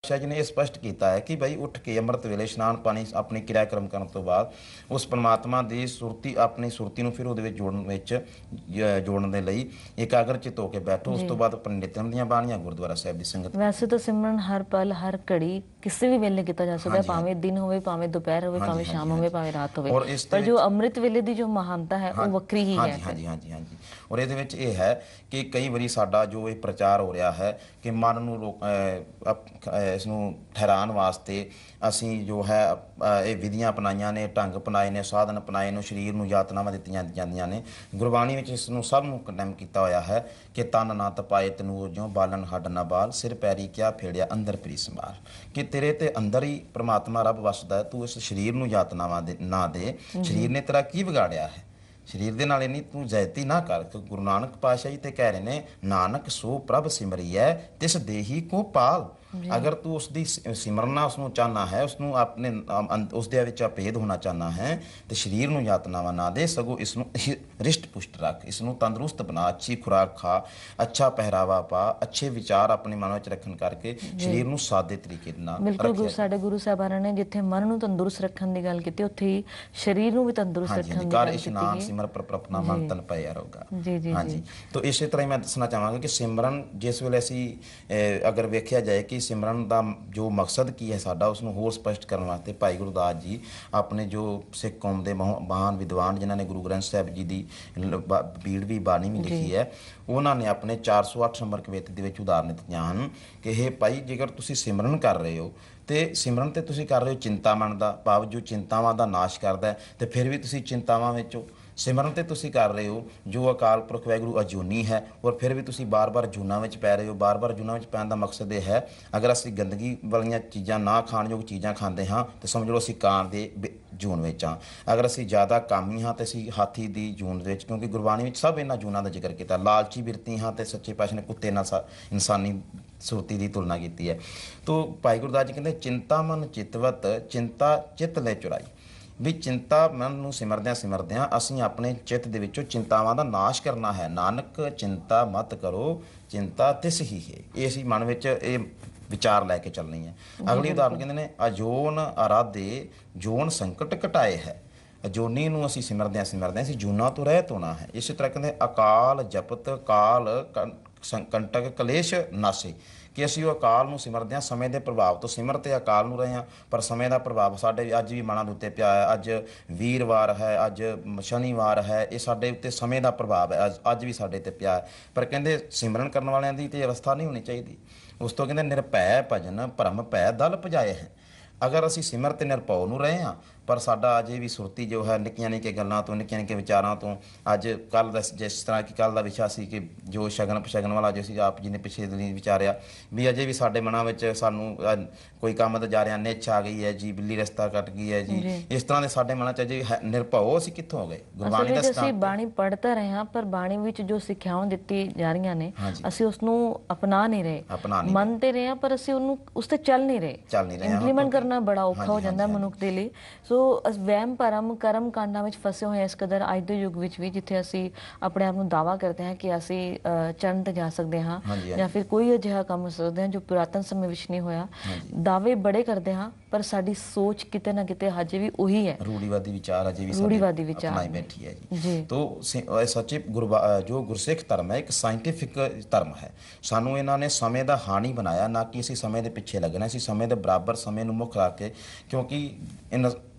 शाह जी ने यह स्पष्ट किया है कि भाई उठ के अमृत वेले इशनान पानी अपनी क्रियाक्रम करने तो बाद उस परमात्मा की सुरती अपनी सुरती ਨੂੰ ਫਿਰ ਉਹਦੇ ਵਿੱਚ ਜੋੜਨ ਦੇ ਲਈ ਇਕਾਗਰ ਚਿਤ ਹੋ ਕੇ ਬੈਠੋ। ਉਸ ਤੋਂ ਬਾਅਦ ਆਪਣੇ ਨਿਤਨੇਮ ਦੀਆਂ ਬਾਣੀਆਂ ਗੁਰਦੁਆਰਾ ਸਾਹਿਬ ਦੀ ਸੰਗਤ। ਵੈਸੇ ਤਾਂ ਸਿਮਰਨ ਹਰ ਪਲ ਹਰ ਘੜੀ ਕਿਸੇ ਵੀ ਵੇਲੇ ਕੀਤਾ ਜਾ ਸਕਦਾ, ਭਾਵੇਂ ਦਿਨ ਹੋਵੇ, ਭਾਵੇਂ ਦੁਪਹਿਰ ਹੋਵੇ, ਭਾਵੇਂ ਸ਼ਾਮ ਹੋਵੇ, ਭਾਵੇਂ ਰਾਤ ਹੋਵੇ, ਪਰ ਜੋ ਅੰਮ੍ਰਿਤ ਵੇਲੇ ਦੀ ਜੋ ਮਹਾਨਤਾ ਹੈ ਉਹ ਵੱਖਰੀ ਹੀ ਹੈ। ਹਾਂਜੀ। ਔਰ ਇਹਦੇ ਵਿੱਚ ਇਹ ਹੈ ਕਿ ਕਈ ਵਾਰੀ ਸਾਡਾ ਜੋ ਇਹ ਪ੍ਰਚਾਰ ਹੋ ਰਿਹਾ ਹੈ ਕਿ ਮਨ ਨੂੰ ਇਸ ਨੂੰ ਠਹਿਰਾਉਣ ਵਾਸਤੇ ਅਸੀਂ ਜੋ ਹੈ ਇਹ ਵਿਧੀਆਂ ਅਪਣਾਈਆਂ ਨੇ, ਢੰਗ ਅਪਣਾਏ ਨੇ, ਸਾਧਨ ਅਪਣਾਏ ਨੇ, ਸਰੀਰ ਨੂੰ ਯਾਤਨਾਵਾਂ ਦਿੱਤੀਆਂ ਜਾਂਦੀਆਂ ਨੇ। ਗੁਰਬਾਣੀ ਵਿੱਚ ਇਸ ਨੂੰ ਸਭ ਨੂੰ ਕੰਡੈਮ ਕੀਤਾ ਹੋਇਆ ਹੈ ਕਿ ਤਨ ਨਾ ਤਪਾਏ ਤਨੂਰ ਜਿਉ ਬਾਲਨ ਹੱਡ ਨਾ ਬਾਲ ਸਿਰ ਪੈਰੀ ਕਿਆ ਫੇੜਿਆ ਅੰਦਰ ਪ੍ਰੀ ਸੰਭਾਲ, ਕਿ ਤੇਰੇ ਤੇ ਅੰਦਰ ਹੀ ਪ੍ਰਮਾਤਮਾ ਰੱਬ ਵਸਦਾ ਹੈ। ਤੂੰ ਇਸ ਸਰੀਰ ਨੂੰ ਯਾਤਨਾਵਾਂ ਦੇ ਨਾ ਦੇ। ਸਰੀਰ ਨੇ ਤੇਰਾ ਕੀ ਵਿਗਾੜਿਆ ਹੈ? ਸਰੀਰ ਦੇ ਨਾਲ ਇੰਨੀ ਤੂੰ ਜ਼ੈਤੀ ਨਾ ਕਰ। ਗੁਰੂ ਨਾਨਕ ਪਾਤਸ਼ਾਹ ਜੀ ਤੇ ਕਹਿ ਰਹੇ ਨੇ ਨਾਨਕ ਸੋ ਪ੍ਰਭ ਸਿਮਰੀਐ ਤਿਸ ਦੇਹੀ ਕੋ ਪਾਲ। ਅਗਰ ਤੂੰ ਉਸਦੀ ਸਿਮਰਨਾ ਉਸਨੂੰ ਚਾਹਨਾ ਹੈ, ਉਸਨੂੰ ਆਪਣੇ ਉਸਦੇ ਵਿੱਚ ਅਭੇਦ ਹੋਣਾ ਚਾਹਨਾ ਹੈ ਤੇ ਸਰੀਰ ਨੂੰ ਯਾਤਨਾਵਾਂ ਨਾ ਦੇ, ਸਗੋਂ ਇਸ ਨੂੰ ਰਿਸ਼ਟ ਪੁਸ਼ਟ ਰੱਖ, ਇਸ ਨੂੰ ਤੰਦਰੁਸਤ ਬਣਾ, ਅੱਛੀ ਖੁਰਾਕ ਖਾ, ਅੱਛਾ ਪਹਿਰਾਵਾ ਪਾ, ਅੱਛੇ ਵਿਚਾਰ ਆਪਣੇ ਮਨ ਵਿੱਚ ਰੱਖਣ ਕਰਕੇ ਸਰੀਰ ਨੂੰ ਸਾਦੇ ਤਰੀਕੇ ਨਾਲ। ਬਿਲਕੁਲ ਸਾਡੇ ਗੁਰੂ ਸਾਹਿਬਾਨਾਂ ਨੇ ਜਿੱਥੇ ਮਨ ਨੂੰ ਤੰਦਰੁਸਤ ਰੱਖਣ ਦੀ ਗੱਲ ਕੀਤੀ, ਉੱਥੇ ਹੀ ਸਰੀਰ ਨੂੰ ਵੀ ਤੰਦਰੁਸਤ ਰੱਖਣ ਦੀ ਗੱਲ ਕੀਤੀ ਹੈ। ਸਿਮਰ ਪ੍ਰਪਨਾ ਮਨ ਤਨ ਪੈ ਰੋਗਾ। ਹਾਂਜੀ, ਤਾਂ ਇਸੇ ਤਰ੍ਹਾਂ ਹੀ ਮੈਂ ਦੱਸਣਾ ਚਾਹਾਂਗਾ ਕਿ ਸਿਮਰਨ ਜਿਸ ਵੇਲੇ ਅਸੀਂ ਅਗਰ ਵੇਖਿਆ ਜਾਏ ਕਿ ਸਿਮਰਨ ਦਾ ਜੋ ਮਕਸਦ ਕੀ ਹੈ ਸਾਡਾ, ਉਸ ਨੂੰ ਹੋਰ ਸਪਸ਼ਟ ਕਰਨ ਵਾਸਤੇ ਭਾਈ ਗੁਰਦਾਸ ਜੀ ਆਪਣੇ ਜੋ ਸਿੱਖ ਕੌਮ ਦੇ ਮਹਾਨ ਵਿਦਵਾਨ ਜਿਨ੍ਹਾਂ ਨੇ ਗੁਰੂ ਗ੍ਰੰਥ ਸਾਹਿਬ ਜੀ ਦੀ ਬੀੜਵੀ ਬਾਣੀ ਵੀ ਲਿਖੀ ਹੈ, ਉਹਨਾਂ ਨੇ ਆਪਣੇ 408 ਨੰਬਰ ਕਵਿਤ ਦੇ ਵਿੱਚ ਉਦਾਹਰਨ ਦਿੱਤੀਆਂ ਹਨ ਕਿ ਇਹ ਭਾਈ ਜੇਕਰ ਤੁਸੀਂ ਸਿਮਰਨ ਕਰ ਰਹੇ ਹੋ ਤੇ ਸਿਮਰਨ ਤੇ ਤੁਸੀਂ ਕਰ ਰਹੇ ਹੋ ਚਿੰਤਾ ਮਨ ਦਾ, ਭਾਵ ਜੋ ਚਿੰਤਾਵਾਂ ਦਾ ਨਾਸ਼ ਕਰਦਾ ਹੈ, ਤੇ ਫਿਰ ਵੀ ਤੁਸੀਂ ਚਿੰਤਾਵਾਂ ਵਿੱਚੋਂ ਸਿਮਰਨ ਤੇ ਤੁਸੀਂ ਕਰ ਰਹੇ ਹੋ ਜੋ ਅਕਾਲ ਪੁਰਖ ਵਾਹਿਗੁਰੂ ਅਜੂਨੀ ਹੈ, ਔਰ ਫਿਰ ਵੀ ਤੁਸੀਂ ਬਾਰ-ਬਾਰ ਜੂਨਾਂ ਵਿੱਚ ਪੈ ਰਹੇ ਹੋ। ਬਾਰ-ਬਾਰ ਜੂਨਾਂ ਵਿੱਚ ਪੈਣ ਦਾ ਮਕਸਦ ਇਹ ਹੈ, ਅਗਰ ਅਸੀਂ ਗੰਦਗੀ ਵਾਲੀਆਂ ਚੀਜ਼ਾਂ ਨਾ ਖਾਣਯੋਗ ਚੀਜ਼ਾਂ ਖਾਂਦੇ ਹਾਂ ਤਾਂ ਸਮਝ ਲਓ ਅਸੀਂ ਕਾਂ ਦੇ ਜੂਨ ਵਿੱਚ ਹਾਂ। ਅਗਰ ਅਸੀਂ ਜ਼ਿਆਦਾ ਕਾਮੀ ਹਾਂ ਤਾਂ ਅਸੀਂ ਹਾਥੀ ਦੀ ਜੂਨ ਵਿੱਚ, ਕਿਉਂਕਿ ਗੁਰਬਾਣੀ ਵਿੱਚ ਸਭ ਇਹਨਾਂ ਜੂਨਾਂ ਦਾ ਜ਼ਿਕਰ ਕੀਤਾ। ਲਾਲਚੀ ਬਿਰਤੀ ਹਾਂ ਤੇ ਸੱਚੇ ਪਾਤਸ਼ਾਹ ਨੇ ਕੁੱਤੇ ਨਾਲ ਇਨਸਾਨੀ ਸੁਰਤੀ ਦੀ ਤੁਲਨਾ ਕੀਤੀ ਹੈ। ਤੋ ਭਾਈ ਗੁਰਦਾਸ ਜੀ ਕਹਿੰਦੇ ਚਿੰਤਾ ਮਨ ਚਿਤਵਤ ਚਿੰਤਾ ਚਿੱਤ ਲੈ ਚੁਰਾਈ, ਵੀ ਚਿੰਤਾ ਮਨ ਨੂੰ ਸਿਮਰਦਿਆਂ ਅਸੀਂ ਆਪਣੇ ਚਿੱਤ ਦੇ ਵਿੱਚੋਂ ਚਿੰਤਾਵਾਂ ਦਾ ਨਾਸ਼ ਕਰਨਾ ਹੈ। ਨਾਨਕ ਚਿੰਤਾ ਮਤ ਕਰੋ ਚਿੰਤਾ ਤਿਸ ਹੀ ਹੈ। ਇਹ ਅਸੀਂ ਮਨ ਵਿੱਚ ਇਹ ਵਿਚਾਰ ਲੈ ਕੇ ਚੱਲਣੀ ਹੈ। ਅਗਲੀ ਉਦਾਹਰਨ ਕਹਿੰਦੇ ਨੇ ਅਜੋਨ ਅਰਾਧੇ ਜੋਨ ਸੰਕਟ ਘਟਾਏ ਹੈ। ਅਜੋਨੀ ਨੂੰ ਅਸੀਂ ਸਿਮਰਦਿਆਂ ਅਸੀਂ ਜੂਨਾਂ ਤੋਂ ਰਹਿਤ ਹੋਣਾ ਹੈ। ਇਸੇ ਤਰ੍ਹਾਂ ਕਹਿੰਦੇ ਅਕਾਲ ਜਪਤ ਕਾਲ ਕੰਟਕ ਕਲੇਸ਼ ਨਾਸੇ, ਕਿ ਅਸੀਂ ਉਹ ਅਕਾਲ ਨੂੰ ਸਿਮਰਦੇ ਹਾਂ ਸਮੇਂ ਦੇ ਪ੍ਰਭਾਵ ਤੋਂ। ਸਿਮਰ ਤੇ ਅਕਾਲ ਨੂੰ ਰਹੇ ਹਾਂ, ਪਰ ਸਮੇਂ ਦਾ ਪ੍ਰਭਾਵ ਸਾਡੇ ਅੱਜ ਵੀ ਮਨਾਂ ਦੇ ਉੱਤੇ ਪਿਆ ਹੈ। ਅੱਜ ਵੀਰਵਾਰ ਹੈ, ਅੱਜ ਸ਼ਨੀਵਾਰ ਹੈ, ਇਹ ਸਾਡੇ ਉੱਤੇ ਸਮੇਂ ਦਾ ਪ੍ਰਭਾਵ ਹੈ, ਅੱਜ ਵੀ ਸਾਡੇ 'ਤੇ ਪਿਆ ਹੈ। ਪਰ ਕਹਿੰਦੇ ਸਿਮਰਨ ਕਰਨ ਵਾਲਿਆਂ ਦੀ ਤੇ ਅਵਸਥਾ ਨਹੀਂ ਹੋਣੀ ਚਾਹੀਦੀ। ਉਸ ਤੋਂ ਕਹਿੰਦੇ ਨਿਰਭੈ ਭਜਨ ਭਰਮ ਭੈ ਦਲ ਭਜਾਏ ਹੈ। ਅਗਰ ਅਸੀਂ ਸਿਮਰ ਤੇ ਨਿਰਭਉ ਨੂੰ ਰਹੇ ਹਾਂ, ਪਰ ਸਾਡਾ ਅਜੇ ਵੀ ਸੁਰਤੀ ਜੋ ਹੈ ਨਿੱਕੀਆਂ ਨਿੱਕੀਆਂ ਗੱਲਾਂ ਤੋਂ, ਨਿੱਕੀਆਂ ਨਿੱਕੀਆਂ ਵਿਚਾਰਾਂ ਤੋਂ, ਅੱਜ ਕੱਲ੍ਹ ਦਾ ਜਿਸ ਤਰ੍ਹਾਂ ਕਿ ਕੱਲ੍ਹ ਦਾ ਵਿਸ਼ਾ ਸੀ ਕਿ ਜੋ ਸ਼ਗਨ ਪਸ਼ਗਨ ਵਾਲਾ ਜੋ ਸੀ ਆਪ ਜੀ ਨੇ ਪਿਛਲੇ ਦਿਨ ਵਿਚਾਰਿਆ, ਵੀ ਅਜੇ ਵੀ ਸਾਡੇ ਮਨਾਂ ਵਿੱਚ ਸਾਨੂੰ ਕੋਈ ਕੰਮ ਤੇ ਜਾ ਰਿਹਾ ਨਿੱਛ ਆ ਗਈ ਹੈ ਜੀ, ਬਿੱਲੀ ਰਸਤਾ ਕੱਟ ਗਈ ਹੈ ਜੀ, ਇਸ ਤਰ੍ਹਾਂ ਦੇ ਸਾਡੇ ਮਨਾਂ 'ਚ ਅਜੇ ਨਿਰਭਉ ਅਸੀਂ ਕਿੱਥੋਂ ਹੋ ਗਏ? ਗੁਰਬਾਣੀ ਦਾ ਅਸੀਂ ਬਾਣੀ ਪੜ੍ਹ ਤਾਂ ਰਹੇ ਹਾਂ, ਪਰ ਬਾਣੀ ਵਿੱਚ ਜੋ ਸਿੱਖਿਆਵਾਂ ਦਿੱਤੀ ਜਾ ਰਹੀਆਂ ਨੇ ਅਸੀਂ ਉਸ ਨੂੰ ਅਪਣਾ ਨਹੀਂ ਰਹੇ, ਮੰਨ ਤੇ ਰਹੇ ਹਾਂ, ਪਰ ਅਸੀਂ ਉਹਨੂੰ ਉਸ ਤੇ ਚੱਲ ਨਹੀਂ ਰਹੇ। ਇੰਪਲੀਮੈਂਟ ਕਰਨਾ ਬੜਾ ਔਖਾ ਹੋ ਜਾਂਦਾ ਮਨੁੱਖ ਦੇ ਲਈ। ਸੋ ਵਹਿਮ ਭਰਮ ਕਰਮ ਕਾਂਡਾਂ ਵਿੱਚ ਫਸੇ ਹੋਏ ਇਸ ਕਦਰ ਅੱਜ ਦੇ ਯੁੱਗ ਵਿੱਚ ਵੀ, ਜਿੱਥੇ ਅਸੀਂ ਆਪਣੇ ਆਪ ਨੂੰ ਦਾਅਵਾ ਕਰਦੇ ਹਾਂ ਕਿ ਅਸੀਂ ਚੰਨ ਤੇ ਜਾ ਸਕਦੇ ਹਾਂ ਜਾਂ ਫਿਰ ਕੋਈ ਅਜਿਹਾ ਕੰਮ ਹੋ ਸਕਦੇ ਹਾਂ ਜੋ ਪੁਰਾਤਨ ਸਮੇਂ ਵਿੱਚ ਨਹੀਂ ਹੋਇਆ। ਦਾਅਵੇ ਬੜੇ ਕਰਦੇ ਹਾਂ, ਪਰ ਸਾਡੀ ਸੋਚ ਕਿਤੇ ਨਾ ਕਿਤੇ ਹਜੇ ਵੀ ਉਹੀ ਹੈ, ਰੂੜੀਵਾਦੀ ਵਿਚਾਰ ਅਜੇ ਵੀ ਰੂੜੀਵਾਦੀ ਵਿਚਾਰ ਬੈਠੀ ਹੈ ਜੀ। ਤੋ ਸੱਚੇ ਜੋ ਗੁਰਸਿੱਖ ਧਰਮ ਹੈ ਇੱਕ ਸਾਇੰਟੀਫਿਕ ਧਰਮ ਹੈ। ਸਾਨੂੰ ਇਹਨਾਂ ਨੇ ਸਮੇਂ ਦਾ ਹਾਣੀ ਬਣਾਇਆ, ਨਾ ਕਿ ਅਸੀਂ ਸਮੇਂ ਦੇ ਪਿੱਛੇ ਲੱਗਣਾ। ਅਸੀਂ ਸਮੇਂ ਦੇ ਬਰਾਬਰ ਸਮੇਂ ਨੂੰ ਮੁੱਖ ਰੱਖ ਕੇ, ਕਿਉਂਕਿ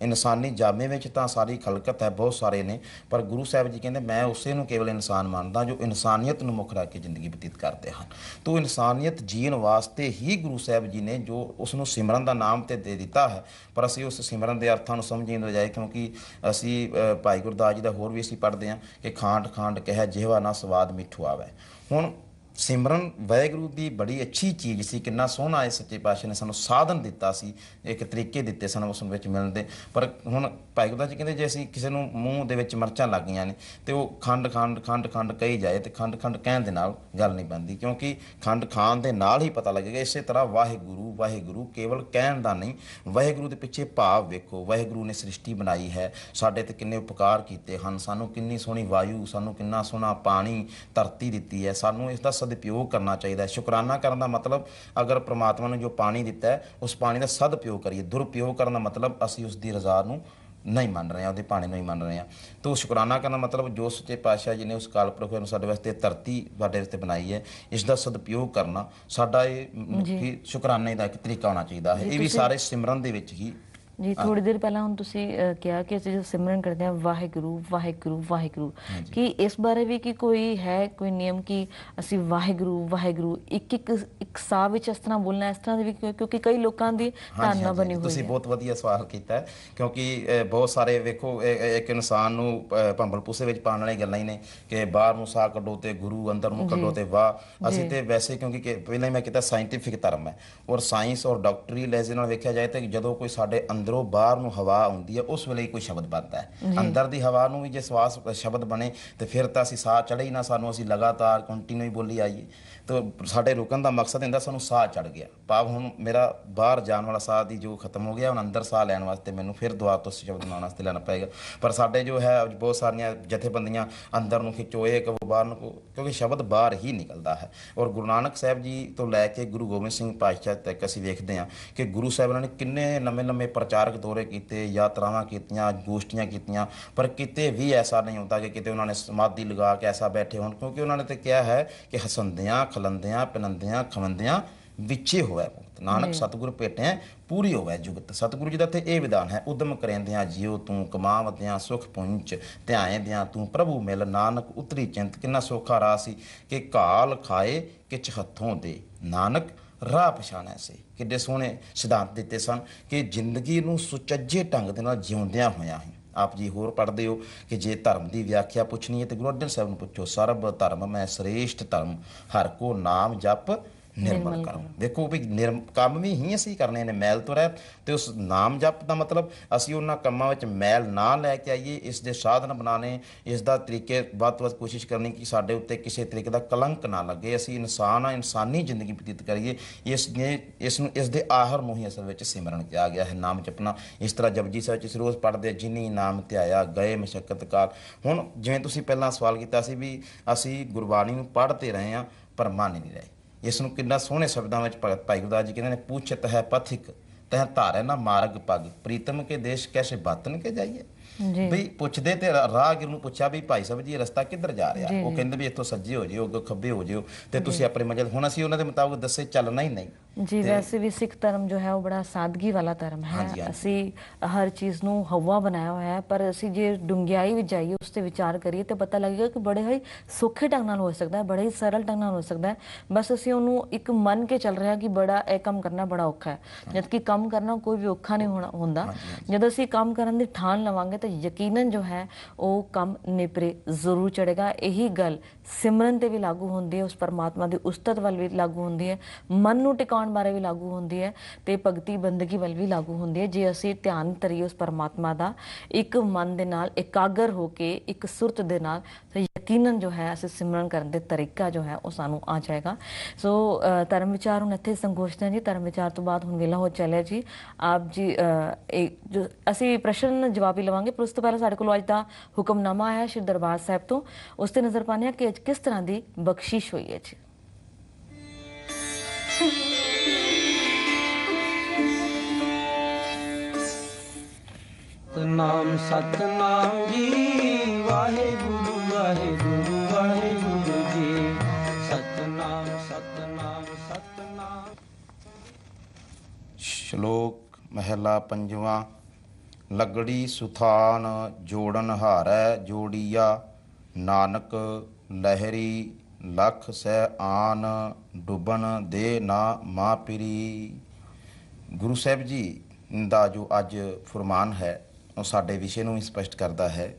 ਇਨਸਾਨੀ ਜਾਮੇ ਵਿੱਚ ਤਾਂ ਸਾਰੀ ਖਲਕਤ ਹੈ, ਬਹੁਤ ਸਾਰੇ ਨੇ, ਪਰ ਗੁਰੂ ਸਾਹਿਬ ਜੀ ਕਹਿੰਦੇ ਮੈਂ ਉਸੇ ਨੂੰ ਕੇਵਲ ਇਨਸਾਨ ਮੰਨਦਾ ਜੋ ਇਨਸਾਨੀਅਤ ਨੂੰ ਮੁੱਖ ਰੱਖ ਕੇ ਜ਼ਿੰਦਗੀ ਬਤੀਤ ਕਰਦੇ ਹਨ। ਤੋ ਇਨਸਾਨੀਅਤ ਜੀਣ ਵਾਸਤੇ ਹੀ ਗੁਰੂ ਸਾਹਿਬ ਜੀ ਨੇ ਜੋ ਉਸ ਨੂੰ ਸਿਮਰਨ ਦਾ ਨਾਮ ਤੇ ਦੇ ਦਿੱਤਾ ਹੈ, ਪਰ ਅਸੀਂ ਉਸ ਸਿਮਰਨ ਦੇ ਅਰਥਾਂ ਨੂੰ ਸਮਝਣ ਦੀ ਬਜਾਏ, ਕਿਉਂਕਿ ਅਸੀਂ ਭਾਈ ਗੁਰਦਾਸ ਜੀ ਦਾ ਹੋਰ ਵੀ ਅਸੀਂ ਪੜ੍ਹਦੇ ਹਾਂ ਕਿ ਖਾਂਡ ਖਾਂਡ ਕਹਿ ਜਿਹਵਾ ਨਾ ਸਵਾਦ ਮਿੱਠੂ ਆਵੇ। ਹੁਣ ਸਿਮਰਨ ਵਾਹਿਗੁਰੂ ਦੀ ਬੜੀ ਅੱਛੀ ਚੀਜ਼ ਸੀ, ਕਿੰਨਾ ਸੋਹਣਾ ਇਹ ਸੱਚੇ ਪਾਤਸ਼ਾਹ ਨੇ ਸਾਨੂੰ ਸਾਧਨ ਦਿੱਤਾ ਸੀ, ਇੱਕ ਤਰੀਕੇ ਦਿੱਤੇ ਸਨ ਉਸ ਵਿੱਚ ਮਿਲਣ ਦੇ। ਪਰ ਹੁਣ ਭਾਈ ਗੁਰਦਾਸ ਜੀ ਕਹਿੰਦੇ ਜੇ ਅਸੀਂ ਕਿਸੇ ਨੂੰ ਮੂੰਹ ਦੇ ਵਿੱਚ ਮਿਰਚਾਂ ਲੱਗ ਗਈਆਂ ਨੇ ਤੇ ਉਹ ਖੰਡ ਖੰਡ ਖੰਡ ਖੰਡ ਕਹੀ ਜਾਏ, ਤੇ ਖੰਡ ਖੰਡ ਕਹਿਣ ਦੇ ਨਾਲ ਗੱਲ ਨਹੀਂ ਬਣਦੀ, ਕਿਉਂਕਿ ਖੰਡ ਖਾਣ ਦੇ ਨਾਲ ਹੀ ਪਤਾ ਲੱਗੇਗਾ। ਇਸੇ ਤਰ੍ਹਾਂ ਵਾਹਿਗੁਰੂ ਵਾਹਿਗੁਰੂ ਕੇਵਲ ਕਹਿਣ ਦਾ ਨਹੀਂ, ਵਾਹਿਗੁਰੂ ਦੇ ਪਿੱਛੇ ਭਾਵ ਵੇਖੋ। ਵਾਹਿਗੁਰੂ ਨੇ ਸ੍ਰਿਸ਼ਟੀ ਬਣਾਈ ਹੈ, ਸਾਡੇ ਤੇ ਕਿੰਨੇ ਉਪਕਾਰ ਕੀਤੇ ਹਨ, ਸਾਨੂੰ ਕਿੰਨੀ ਸੋਹਣੀ ਵਾਯੂ, ਸਾਨੂੰ ਕਿੰਨਾ ਸੋਹਣਾ ਪਾਣੀ, ਧਰਤੀ ਦਿੱਤੀ ਹੈ, ਸਾਨੂੰ ਇਸ ਦਾ ਸਦਉਪਯੋਗ ਕਰਨਾ ਚਾਹੀਦਾ ਹੈ। ਸ਼ੁਕਰਾਨਾ ਕਰਨ ਦਾ ਮਤਲਬ ਅਗਰ ਪ੍ਰਮਾਤਮਾ ਨੇ ਜੋ ਪਾਣੀ ਦਿੱਤਾ ਹੈ ਉਸ ਪਾਣੀ ਦਾ ਸਦਉਪਯੋਗ ਕਰੀਏ। ਦੁਰਉਪਯੋਗ ਕਰਨ ਦਾ ਮਤਲਬ ਅਸੀਂ ਉਸ ਦੀ ਰਜ਼ਾ ਨੂੰ ਨਹੀਂ ਮੰਨ ਰਹੇ ਹਾਂ, ਉਹਦੇ ਪਾਣੀ ਨੂੰ ਨਹੀਂ ਮੰਨ ਰਹੇ ਹਾਂ। ਤਾਂ ਸ਼ੁਕਰਾਨਾ ਕਰਨਾ ਮਤਲਬ ਜੋ ਸੱਚੇ ਪਾਤਸ਼ਾਹ ਜੀ ਨੇ ਉਸ ਕਾਲ ਪੁਰਖ ਨੂੰ ਸਾਡੇ ਵਾਸਤੇ ਧਰਤੀ ਸਾਡੇ ਵਾਸਤੇ ਬਣਾਈ ਹੈ, ਇਸ ਦਾ ਸਦਉਪਯੋਗ ਕਰਨਾ ਸਾਡਾ ਇਹ ਸ਼ੁਕਰਾਨੇ ਦਾ ਇੱਕ ਤਰੀਕਾ ਹੋਣਾ ਚਾਹੀਦਾ ਹੈ। ਇਹ ਵੀ ਸਾਰੇ ਸਿਮਰਨ ਦੇ ਵਿੱਚ ਹੀ ਜੀ। ਥੋੜੀ ਦੇਰ ਪਹਿਲਾਂ ਹੁਣ ਤੁਸੀਂ ਕਿਹਾ ਕਿ ਅਸੀਂ ਜੋ ਸਿਮਰਨ ਕਰਦੇ ਹਾਂ ਵਾਹਿਗੁਰੂ ਵਾਹਿਗੁਰੂ ਵਾਹਿਗੁਰੂ, ਕਿ ਇਸ ਬਾਰੇ ਵੀ ਕਿ ਕੋਈ ਹੈ ਕੋਈ ਨਿਯਮ ਕਿ ਅਸੀਂ ਵਾਹਿਗੁਰੂ ਵਾਹਿਗੁਰੂ ਇੱਕ ਸਾਹ ਵਿੱਚ ਇਸ ਤਰ੍ਹਾਂ ਬੋਲਣਾ, ਇਸ ਤਰ੍ਹਾਂ ਦੇ ਵੀ ਕਿਉਂਕਿ ਕਈ ਲੋਕਾਂ ਦੀ ਧਾਰਨਾ ਬਣੀ ਹੋਈ ਹੈ। ਤੁਸੀਂ ਬਹੁਤ ਵਧੀਆ ਸਵਾਲ ਕੀਤਾ, ਕਿਉਂਕਿ ਬਹੁਤ ਸਾਰੇ ਵੇਖੋ ਇੱਕ ਇਨਸਾਨ ਨੂੰ ਭੰਬਲ ਭੂਸੇ ਵਿੱਚ ਪਾਉਣ ਵਾਲੀਆਂ ਗੱਲਾਂ ਹੀ ਨੇ ਕਿ ਬਾਹਰ ਨੂੰ ਸਾਹ ਕੱਢੋ ਤੇ ਗੁਰੂ, ਅੰਦਰ ਨੂੰ ਕੱਢੋ ਤੇ ਵਾਹ। ਅਸੀਂ ਤੇ ਵੈਸੇ ਕਿਉਂਕਿ ਪਹਿਲਾਂ ਹੀ ਮੈਂ ਕੀਤਾ ਸਾਇੰਟੀਫਿਕ ਧਰਮ ਹੈ ਔਰ ਸਾਇੰਸ ਔਰ ਡਾਕਟਰੀ ਲਹਿਜ਼ੇ ਨਾਲ ਵੇਖਿਆ ਜਾਏ ਤਾਂ ਜਦੋਂ ਕੋਈ ਸਾਡੇ ਅੰਦਰੋਂ ਬਾਹਰ ਨੂੰ ਹਵਾ ਆਉਂਦੀ ਹੈ ਉਸ ਵੇਲੇ ਕੋਈ ਸ਼ਬਦ ਬਣਦਾ ਹੈ। ਅੰਦਰ ਦੀ ਹਵਾ ਨੂੰ ਵੀ ਜੇ ਸਵਾਸ ਸ਼ਬਦ ਬਣੇ ਤੇ ਫਿਰ ਤਾਂ ਅਸੀਂ ਸਾਹ ਚੜ੍ਹੇ ਹੀ ਨਾ, ਸਾਨੂੰ ਅਸੀਂ ਲਗਾਤਾਰ ਕੰਟੀਨਿਊ ਹੀ ਬੋਲੀ ਆਈਏ। ਤਾਂ ਸਾਡੇ ਰੁਕਣ ਦਾ ਮਕਸਦ ਹੁੰਦਾ ਸਾਨੂੰ ਸਾਹ ਚੜ੍ਹ ਗਿਆ, ਭਾਵ ਹੁਣ ਮੇਰਾ ਬਾਹਰ ਜਾਣ ਵਾਲਾ ਸਾਹ ਦੀ ਜੋ ਖਤਮ ਹੋ ਗਿਆ, ਹੁਣ ਅੰਦਰ ਸਾਹ ਲੈਣ ਵਾਸਤੇ ਮੈਨੂੰ ਫਿਰ ਦੁਆ ਤੋਂ ਸ਼ਬਦ ਬਣਾਉਣ ਵਾਸਤੇ ਲੈਣਾ ਪਏਗਾ। ਪਰ ਸਾਡੇ ਜੋ ਹੈ ਬਹੁਤ ਸਾਰੀਆਂ ਜਥੇਬੰਦੀਆਂ ਅੰਦਰ ਨੂੰ ਖਿੱਚੋ ਇਹ ਕਹੋ ਬਾਹਰ ਨੂੰ, ਕਿਉਂਕਿ ਸ਼ਬਦ ਬਾਹਰ ਹੀ ਨਿਕਲਦਾ ਹੈ। ਔਰ ਗੁਰੂ ਨਾਨਕ ਸਾਹਿਬ ਜੀ ਤੋਂ ਲੈ ਕੇ ਗੁਰੂ ਗੋਬਿੰਦ ਸਿੰਘ ਪਾਤਸ਼ਾਹ ਤੱਕ ਅਸੀਂ ਵੇਖਦੇ ਹਾਂ ਕਿ ਗੁਰੂ ਸਾਹਿਬਾਨਾਂ ਨੇ ਕਿੰਨੇ ਲੰਮੇ ਪ੍ਰਚਾਰਕ ਦੌਰੇ ਕੀਤੇ, ਯਾਤਰਾਵਾਂ ਕੀਤੀਆਂ, ਗੋਸ਼ਟੀਆਂ ਕੀਤੀਆਂ, ਪਰ ਕਿਤੇ ਵੀ ਐਸਾ ਨਹੀਂ ਹੁੰਦਾ ਕਿ ਕਿਤੇ ਉਹਨਾਂ ਨੇ ਸਮਾਧੀ ਲਗਾ ਕੇ ਐਸਾ ਬੈਠੇ ਹੋਣ, ਕਿਉਂਕਿ ਉਹਨਾਂ ਨੇ ਤਾਂ ਕਿਹਾ ਹੈ ਕਿ ਹਸੰਦਿਆਂ ਖਲੰਦਿਆਂ ਪਿਨੰਦਿਆਂ ਖਵੰਦਿਆਂ ਵਿੱਚੇ ਹੋਵੇ ਮੁਕਤ, ਨਾਨਕ ਸਤਿਗੁਰ ਭੇਟਿਆ ਪੂਰੀ ਹੋਵੇ ਜੁਗਤ। ਸਤਿਗੁਰੂ ਜੀ ਦਾ ਤੇ ਇਹ ਵਿਧਾਨ ਹੈ, ਉਦਮ ਕਰੇਂਦਿਆਂ ਜਿਉ ਤੂੰ ਕਮਾਵਦਿਆਂ ਸੁਖ ਪੁੰਚ, ਧਿਆਏਂਦਿਆਂ ਤੂੰ ਪ੍ਰਭੂ ਮਿਲ, ਨਾਨਕ ਉਤਰੀ ਚਿੰਤ। ਕਿੰਨਾ ਸੌਖਾ ਰਾਹ ਸੀ ਕਿ ਘਾਲ ਖਾਏ ਕਿਛ ਹੱਥੋਂ ਦੇ, ਨਾਨਕ ਰਾਹ ਪਛਾਣਿਆ ਸੀ। ਕਿੱਡੇ ਸੋਹਣੇ ਸਿਧਾਂਤ ਦਿੱਤੇ ਸਨ ਕਿ ਜ਼ਿੰਦਗੀ ਨੂੰ ਸੁਚੱਜੇ ਢੰਗ ਦੇ ਨਾਲ ਜਿਉਂਦਿਆਂ ਹੋਇਆਂ ਹੀ। ਆਪ ਜੀ ਹੋਰ ਪੜ੍ਹਦੇ ਹੋ ਕਿ ਜੇ ਧਰਮ ਦੀ ਵਿਆਖਿਆ ਪੁੱਛਣੀ ਹੈ ਤੇ ਗੁਰੂ ਅਰਜਨ ਸਾਹਿਬ ਨੂੰ ਪੁੱਛੋ, ਸਰਬ ਧਰਮ ਮੈਂ ਸ੍ਰੇਸ਼ਟ ਧਰਮ, ਹਰ ਕੋ ਨਾਮ ਜਪ ਨਿਰਮਲ ਕਰਮ। ਦੇਖੋ ਵੀ ਕੰਮ ਵੀ ਹੀ ਅਸੀਂ ਕਰਨੇ ਨੇ ਮੈਲ ਤੋਂ ਰਹਿਤ, ਤੇ ਉਸ ਨਾਮ ਜਪ ਦਾ ਮਤਲਬ ਅਸੀਂ ਉਹਨਾਂ ਕੰਮਾਂ ਵਿੱਚ ਮੈਲ ਨਾ ਲੈ ਕੇ ਆਈਏ, ਇਸ ਦੇ ਸਾਧਨ ਬਣਾਉਣੇ, ਇਸ ਦਾ ਤਰੀਕੇ ਵੱਧ ਤੋਂ ਵੱਧ ਕੋਸ਼ਿਸ਼ ਕਰਨੀ ਕਿ ਸਾਡੇ ਉੱਤੇ ਕਿਸੇ ਤਰੀਕੇ ਦਾ ਕਲੰਕ ਨਾ ਲੱਗੇ। ਅਸੀਂ ਇਨਸਾਨ ਆ, ਇਨਸਾਨੀ ਜ਼ਿੰਦਗੀ ਬਤੀਤ ਕਰੀਏ। ਇਸ ਦੇ ਆਹਰ ਨੂੰ ਹੀ ਅਸਲ ਵਿੱਚ ਸਿਮਰਨ ਕਿਹਾ ਗਿਆ ਹੈ, ਨਾਮ ਜਪਣਾ। ਇਸ ਤਰ੍ਹਾਂ ਜਪਜੀ ਸਾਹਿਬ ਵਿੱਚ ਰੋਜ਼ ਪੜ੍ਹਦੇ ਜਿਨੀ ਨਾਮ ਧਿਆਇਆ ਗਏ ਮਸ਼ੱਕਤ ਕਾਲ। ਹੁਣ ਜਿਵੇਂ ਤੁਸੀਂ ਪਹਿਲਾਂ ਸਵਾਲ ਕੀਤਾ ਸੀ ਵੀ ਅਸੀਂ ਗੁਰਬਾਣੀ ਨੂੰ ਪੜ੍ਹਦੇ ਰਹੇ ਹਾਂ ਪਰ ਮੰਨ ਨਹੀਂ ਰਹੇ। ਇਸ ਨੂੰ ਕਿੰਨਾ ਸੋਹਣੇ ਸ਼ਬਦਾਂ ਵਿੱਚ ਭਗਤ ਭਾਈ ਗੁਰਦਾਸ ਜੀ ਕਹਿੰਦੇ ਨੇ, ਪੁੱਛਤ ਹੈ ਪਥਿਕ ਤਹ ਧਾਰੇ ਨਾ ਮਾਰਗ ਪਗ, ਪ੍ਰੀਤਮ ਕੇ ਦੇਸ਼ ਕੈਸੇ ਬਾਤਨ ਕੇ ਜਾਈਏ। ਬਈ ਪੁੱਛਦੇ ਤੇ ਰਾਹਗੀਰ ਨੂੰ ਪੁੱਛਿਆ ਵੀ ਭਾਈ ਸਾਹਿਬ ਜੀ ਇਹ ਰਸਤਾ ਕਿੱਧਰ ਜਾ ਰਿਹਾ, ਉਹ ਕਹਿੰਦੇ ਵੀ ਇੱਥੋਂ ਸੱਜੇ ਹੋ ਜਿਓ, ਅੱਗੋਂ ਖੱਬੇ ਹੋ ਜਿਓ ਤੇ ਤੁਸੀਂ ਆਪਣੀ ਮੰਜ਼ਿਲ। ਹੁਣ ਅਸੀਂ ਉਹਨਾਂ ਦੇ ਮੁਤਾਬਕ ਦੱਸੇ ਚੱਲਣਾ ਹੀ ਨਹੀਂ ਜੀ। ਵੈਸੇ ਵੀ ਸਿੱਖ ਧਰਮ ਜੋ ਹੈ ਉਹ ਬੜਾ ਸਾਦਗੀ ਵਾਲਾ ਧਰਮ ਹੈ। ਅਸੀਂ ਹਰ ਚੀਜ਼ ਨੂੰ ਹਵਾ ਬਣਾਇਆ ਹੋਇਆ ਹੈ, ਪਰ ਅਸੀਂ ਜੇ ਡੂੰਘਾਈ ਵਿੱਚ ਜਾਈਏ, ਉਸ ਤੇ ਵਿਚਾਰ ਕਰੀਏ ਤਾਂ ਪਤਾ ਲੱਗੇਗਾ ਕਿ ਬੜੇ ਹੀ ਸੌਖੇ ਢੰਗ ਨਾਲ ਹੋ ਸਕਦਾ ਹੈ, ਬੜੇ ਹੀ ਸਰਲ ਢੰਗ ਨਾਲ ਹੋ ਸਕਦਾ ਹੈ। ਬਸ ਅਸੀਂ ਉਹਨੂੰ ਇੱਕ ਮੰਨ ਕੇ ਚੱਲ ਰਹੇ ਹਾਂ ਕਿ ਬੜਾ ਇਹ ਕੰਮ ਕਰਨਾ ਬੜਾ ਔਖਾ ਹੈ, ਜਦਕਿ ਕੰਮ ਕਰਨਾ ਕੋਈ ਵੀ ਔਖਾ ਨਹੀਂ ਹੁੰਦਾ। ਜਦੋਂ ਅਸੀਂ ਕੰਮ ਕਰਨ ਦੀ ਠਾਣ ਲਵਾਂਗੇ ਤਾਂ ਯਕੀਨਨ ਜੋ ਹੈ ਉਹ ਕੰਮ ਨੇਪਰੇ ਜ਼ਰੂਰ ਚੜੇਗਾ। ਇਹੀ ਗੱਲ ਸਿਮਰਨ ਤੇ ਵੀ ਲਾਗੂ ਹੁੰਦੀ ਹੈ, ਉਸ ਪਰਮਾਤਮਾ ਦੀ ਉਸਤਤ ਵੱਲ ਵੀ ਲਾਗੂ ਹੁੰਦੀ ਹੈ, ਮਨ ਨੂੰ ਟਿਕਾਉਣ ਬਾਰੇ ਵੀ ਲਾਗੂ ਹੁੰਦੀ ਹੈ ਤੇ ਭਗਤੀ ਬੰਦਗੀ ਵੱਲ ਵੀ ਲਾਗੂ ਹੁੰਦੀ ਹੈ। ਜੇ ਅਸੀਂ ਧਿਆਨ ਧਰੀਏ ਉਸ ਪਰਮਾਤਮਾ ਦਾ ਇੱਕ ਮਨ ਦੇ ਨਾਲ, ਇਕਾਗਰ ਹੋ ਕੇ, ਇੱਕ ਸੁਰਤ ਦੇ ਨਾਲ, ਤਾਂ ਯਕੀਨਨ ਜੋ ਹੈ ਅਸੀਂ ਸਿਮਰਨ ਕਰਨ ਦੇ ਤਰੀਕਾ ਜੋ ਹੈ ਉਹ ਸਾਨੂੰ ਆ ਜਾਏਗਾ। ਸੋ ਧਰਮ ਵਿਚਾਰ ਹੁਣ ਇੱਥੇ ਸੰਗੋਸ਼ਦੇ ਹਾਂ ਜੀ। ਧਰਮ ਵਿਚਾਰ ਤੋਂ ਬਾਅਦ ਹੁਣ ਵੇਲਾ ਹੋ ਚੱਲਿਆ ਜੀ ਆਪ ਜੀ ਜੋ ਅਸੀਂ ਪ੍ਰਸ਼ਨ ਜਵਾਬ ਹੀ ਲਵਾਂਗੇ, ਪਰ ਉਸ ਤੋਂ ਪਹਿਲਾਂ ਸਾਡੇ ਕੋਲ ਅੱਜ ਦਾ ਹੁਕਮਨਾਮਾ ਹੈ ਸ਼੍ਰੀ ਦਰਬਾਰ ਸਾਹਿਬ ਤੋਂ, ਉਸ ਤੇ ਨਜ਼ਰ ਪਾਉਂਦੇ ਹਾਂ ਕਿ ਅੱਜ ਕਿਸ ਤਰ੍ਹਾਂ ਦੀ ਬਖਸ਼ਿਸ਼ ਹੋਈ ਹੈ ਜੀ। ਸਤਨਾਮ ਸਤਨਾਮ ਜੀ, ਵਾਹਿਗੁਰੂ ਵਾਹਿਗੁਰੂ ਵਾਹਿਗੁਰੂ ਜੀ। ਸਤਨਾਮ ਸਤਨਾਮ ਸਤਨਾਮ। ਸ਼ਲੋਕ ਮਹਿਲਾ ਪੰਜਵਾਂ। ਲਗੜੀ ਸੁਥਾਨ ਜੋੜਨ ਹਾਰੈ ਜੋੜੀਆ, ਨਾਨਕ ਲਹਿਰੀ ਲਖ ਸਹਿ ਆਨ, ਡੁੱਬਣ ਦੇ ਨਾ ਮਾਂ ਪਿਰੀ। ਗੁਰੂ ਸਾਹਿਬ ਜੀ ਦਾ ਜੋ ਅੱਜ ਫੁਰਮਾਨ ਹੈ ਉਹ ਸਾਡੇ ਵਿਸ਼ੇ ਨੂੰ ਹੀ ਸਪਸ਼ਟ ਕਰਦਾ ਹੈ।